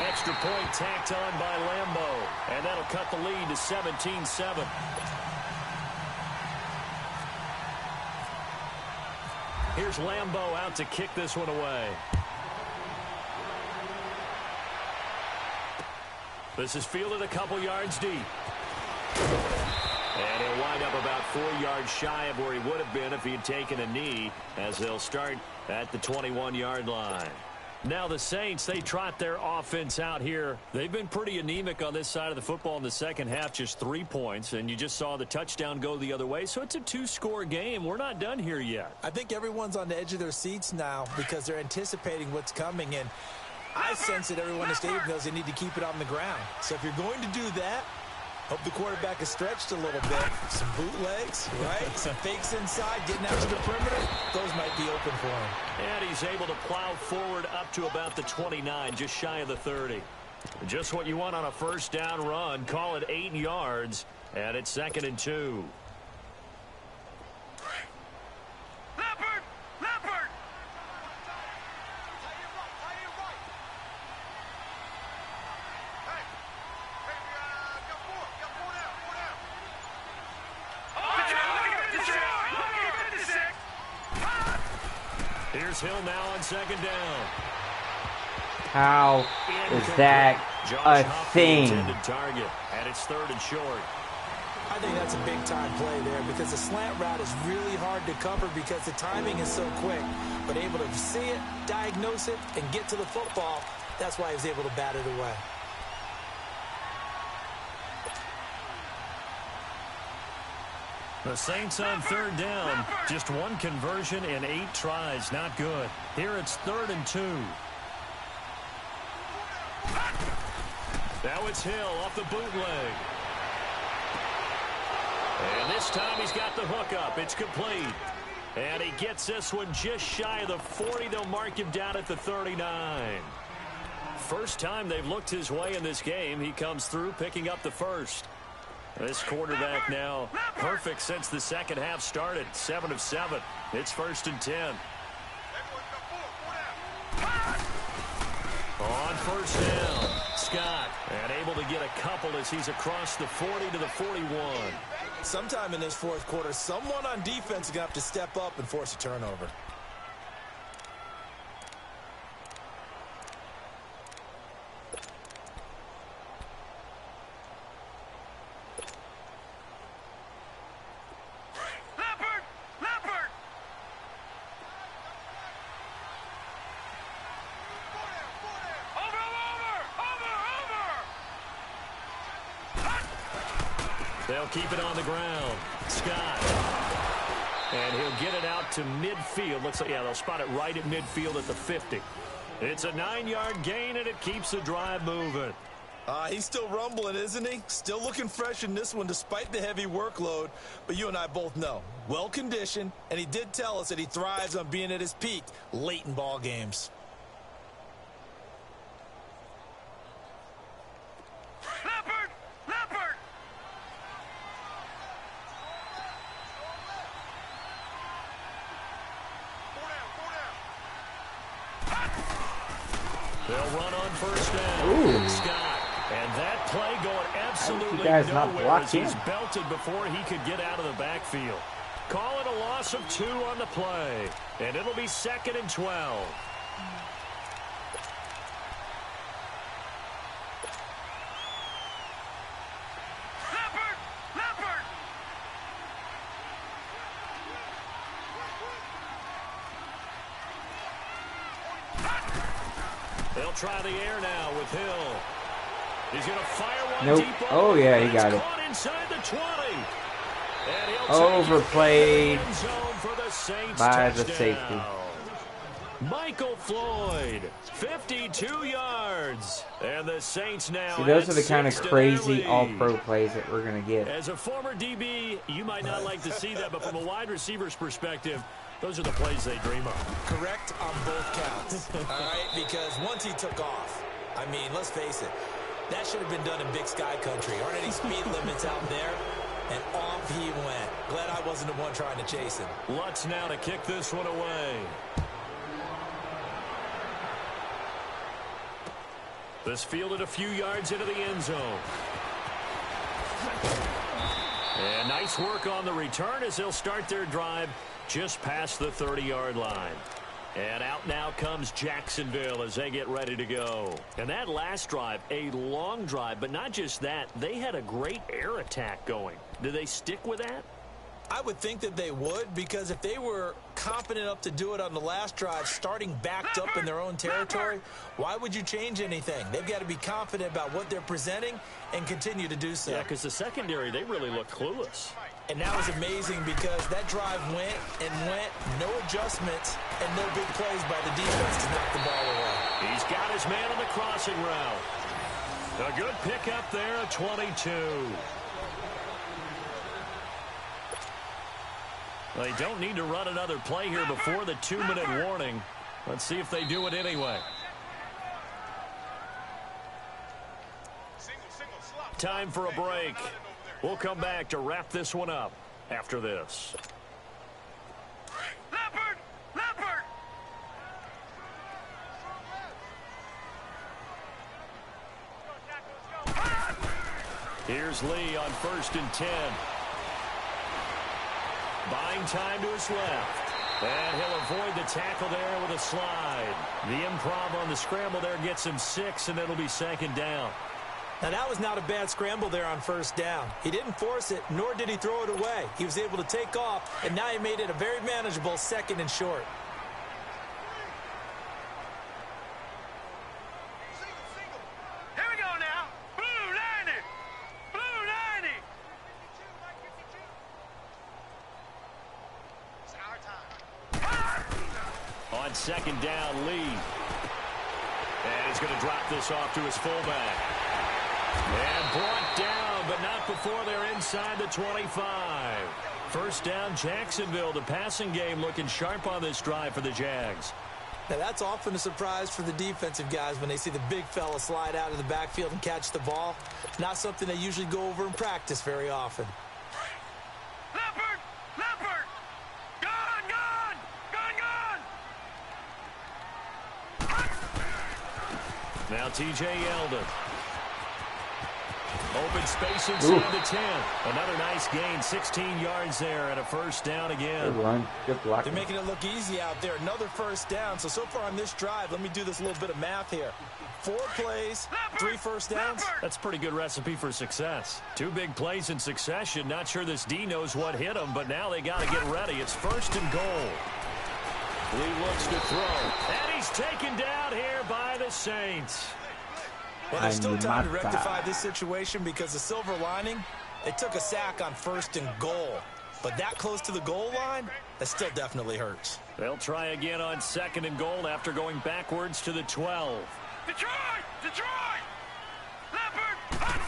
Extra point tacked on by Lambo. And that'll cut the lead to 17-7. Here's Lambo out to kick this one away. This is fielded a couple yards deep. And he'll wind up about 4 yards shy of where he would have been if he had taken a knee, as they'll start at the 21-yard line. Now the Saints, they trot their offense out here. They've been pretty anemic on this side of the football in the second half, just 3 points, and you just saw the touchdown go the other way, so it's a 2-score game. We're not done here yet. I think everyone's on the edge of their seats now because they're anticipating what's coming, and I sense that everyone in the stadium knows they need to keep it on the ground. So if you're going to do that, hope the quarterback is stretched a little bit. Some bootlegs, right? Some fakes inside, getting out to the perimeter. Those might be open for him. And he's able to plow forward up to about the 29, just shy of the 30. Just what you want on a first down run. Call it 8 yards, and it's 2nd and 2. Leopard! Here's Hill now on 2nd down. How is that a thing? Target, and it's 3rd and short. I think that's a big-time play there because the slant route is really hard to cover because the timing is so quick. But able to see it, diagnose it, and get to the football, that's why he was able to bat it away. The Saints on 3rd down. Just 1 conversion in 8 tries. Not good. Here it's 3rd and 2. Now it's Hill off the bootleg. And this time he's got the hook up. It's complete. And he gets this one just shy of the 40. They'll mark him down at the 39. First time they've looked his way in this game. He comes through picking up the first. This quarterback now perfect since the second half started. 7 of 7. It's 1st and 10. On first down, Scott, and able to get a couple as he's across the 40 to the 41. Sometime in this fourth quarter, someone on defense is going to have to step up and force a turnover. They'll keep it on the ground. Scott. And he'll get it out to midfield. Looks like, yeah, they'll spot it right at midfield at the 50. It's a 9-yard gain, and it keeps the drive moving. He's still rumbling, isn't he? Still looking fresh in this one despite the heavy workload. But you and I both know, well-conditioned, and he did tell us that he thrives on being at his peak late in ball games. They'll run on first down. Ooh. Scott. And that play going absolutely you guys not nowhere block as he's him? belted before he could get out of the backfield. Call it a loss of 2 on the play. And it'll be 2nd and 12. They'll try the air now with Hill. He's going to fire one Nope. deep. Oh, yeah, he got it. Caught inside the 20. And he'll Overplayed take it to the end zone for the Saints by the touchdown. safety. Michael Floyd, 52 yards. And the Saints now. See, those at are the kind of 6 to crazy their all-pro lead. plays that we're going to get. As a former DB, you might not like to see that, but from a wide receiver's perspective, those are the plays they dream of. Correct on both counts. All right, because once he took off, I mean, let's face it, that should have been done in Big Sky country. Aren't any speed limits out there? And off he went. Glad I wasn't the one trying to chase him. Lutz now to kick this one away. This fielded a few yards into the end zone. And nice work on the return as they'll start their drive just past the 30-yard line. And out now comes Jacksonville as they get ready to go. And that last drive, a long drive, but not just that. They had a great air attack going. Do they stick with that? I would think that they would, because if they were confident enough to do it on the last drive, starting backed up in their own territory, why would you change anything? They've got to be confident about what they're presenting and continue to do so. Yeah, because the secondary, they really look clueless. And that was amazing because that drive went and went, no adjustments, and no big plays by the defense to knock the ball away. He's got his man on the crossing route. A good pickup there at 22. They don't need to run another play here before the 2-minute warning. Let's see if they do it anyway. Time for a break. We'll come back to wrap this one up after this. Leopard! Here's Lee on 1st and 10. Buying time to his left. And he'll avoid the tackle there with a slide. The improv on the scramble there gets him 6, and it'll be 2nd down. Now, that was not a bad scramble there on 1st down. He didn't force it, nor did he throw it away. He was able to take off, and now he made it a very manageable 2nd and short. Here we go now. Blue 90. Blue 90. It's our time. On 2nd down, Lee. And he's going to drop this off to his fullback. And brought down, but not before they're inside the 25. 1st down, Jacksonville. The passing game looking sharp on this drive for the Jags. Now, that's often a surprise for the defensive guys when they see the big fella slide out of the backfield and catch the ball. Not something they usually go over in practice very often. Leopard! Gone! Now T.J. Yeldon. Open space inside the 10. Another nice gain, 16 yards there, and a first down again. Good run. Good block. They're making it look easy out there. Another first down. So far on this drive, let me do this little bit of math here. 4 plays, 3 first downs. That's a pretty good recipe for success. 2 big plays in succession. Not sure this D knows what hit them, but now they got to get ready. It's first and goal. Lee looks to throw, and he's taken down here by the Saints. Well, there's still time to rectify this situation because the silver lining, they took a sack on first and goal. But that close to the goal line, that still definitely hurts. They'll try again on second and goal after going backwards to the 12. Detroit! Detroit! Leopard!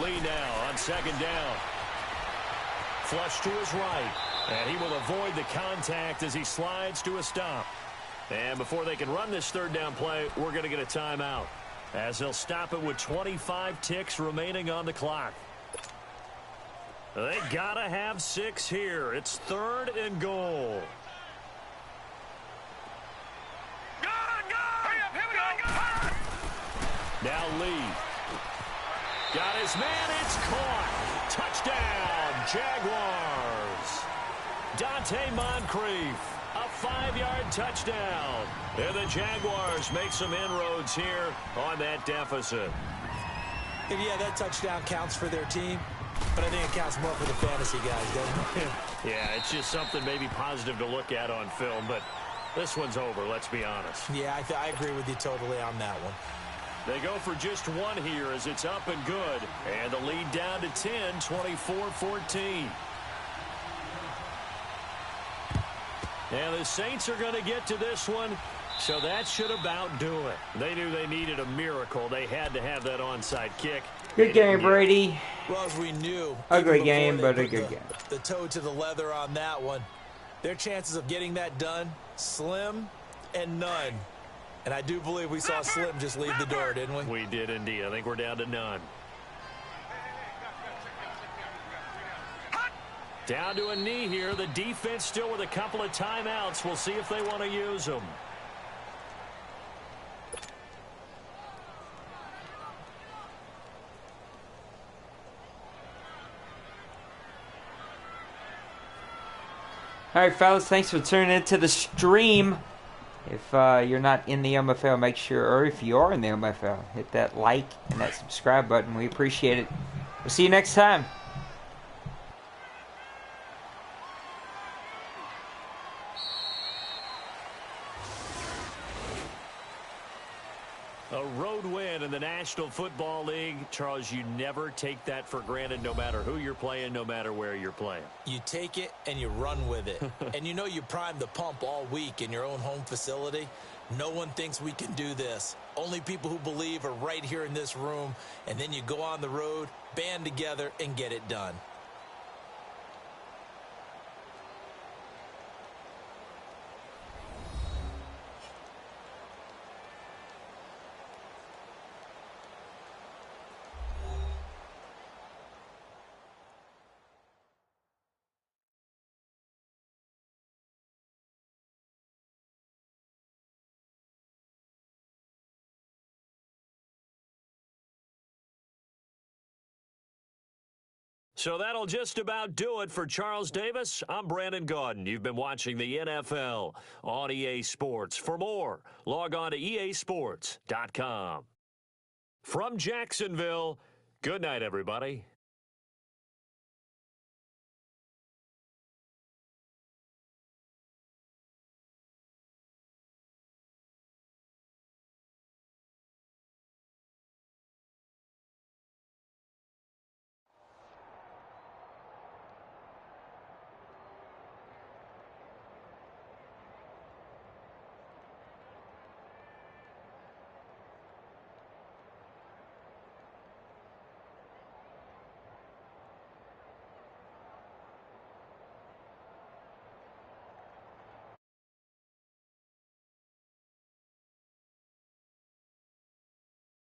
Lee now on second down. Flush to his right. And he will avoid the contact as he slides to a stop. And before they can run this third down play, we're going to get a timeout, as they'll stop it with 25 ticks remaining on the clock. They gotta have 6 here. It's third and goal. Hurry up, here we go! Now Lee. Got his man, it's caught. Touchdown, Jaguars. Dante Moncrief, a 5-yard touchdown. And the Jaguars make some inroads here on that deficit. And yeah, that touchdown counts for their team, but I think it counts more for the fantasy guys, doesn't it? Yeah, it's just something maybe positive to look at on film, but this one's over, let's be honest. Yeah, I agree with you totally on that one. They go for just 1 here as it's up and good. And the lead down to 10, 24-14. Now the Saints are going to get to this one, so that should about do it. They knew they needed a miracle. They had to have that onside kick. Good game, Brady. Well, as we knew, Ugly game, but a good game. The toe to the leather on that one. Their chances of getting that done, slim and none. And I do believe we saw Slim just leave the door, didn't we? We did indeed. I think we're down to none. Down to a knee here. The defense still with a couple of timeouts. We'll see if they want to use them. All right, fellas, thanks for tuning into the stream. If you're not in the OMFL, make sure, or if you are in the OMFL, hit that like and that subscribe button. We appreciate it. We'll see you next time. A road win in the National Football League. Charles, you never take that for granted, no matter who you're playing, no matter where you're playing. You take it and you run with it. And you know you primed the pump all week in your own home facility. No one thinks we can do this. Only people who believe are right here in this room. And then you go on the road, band together, and get it done. So that'll just about do it for Charles Davis. I'm Brandon Gaudin. You've been watching the NFL on EA Sports. For more, log on to easports.com. From Jacksonville, good night, everybody.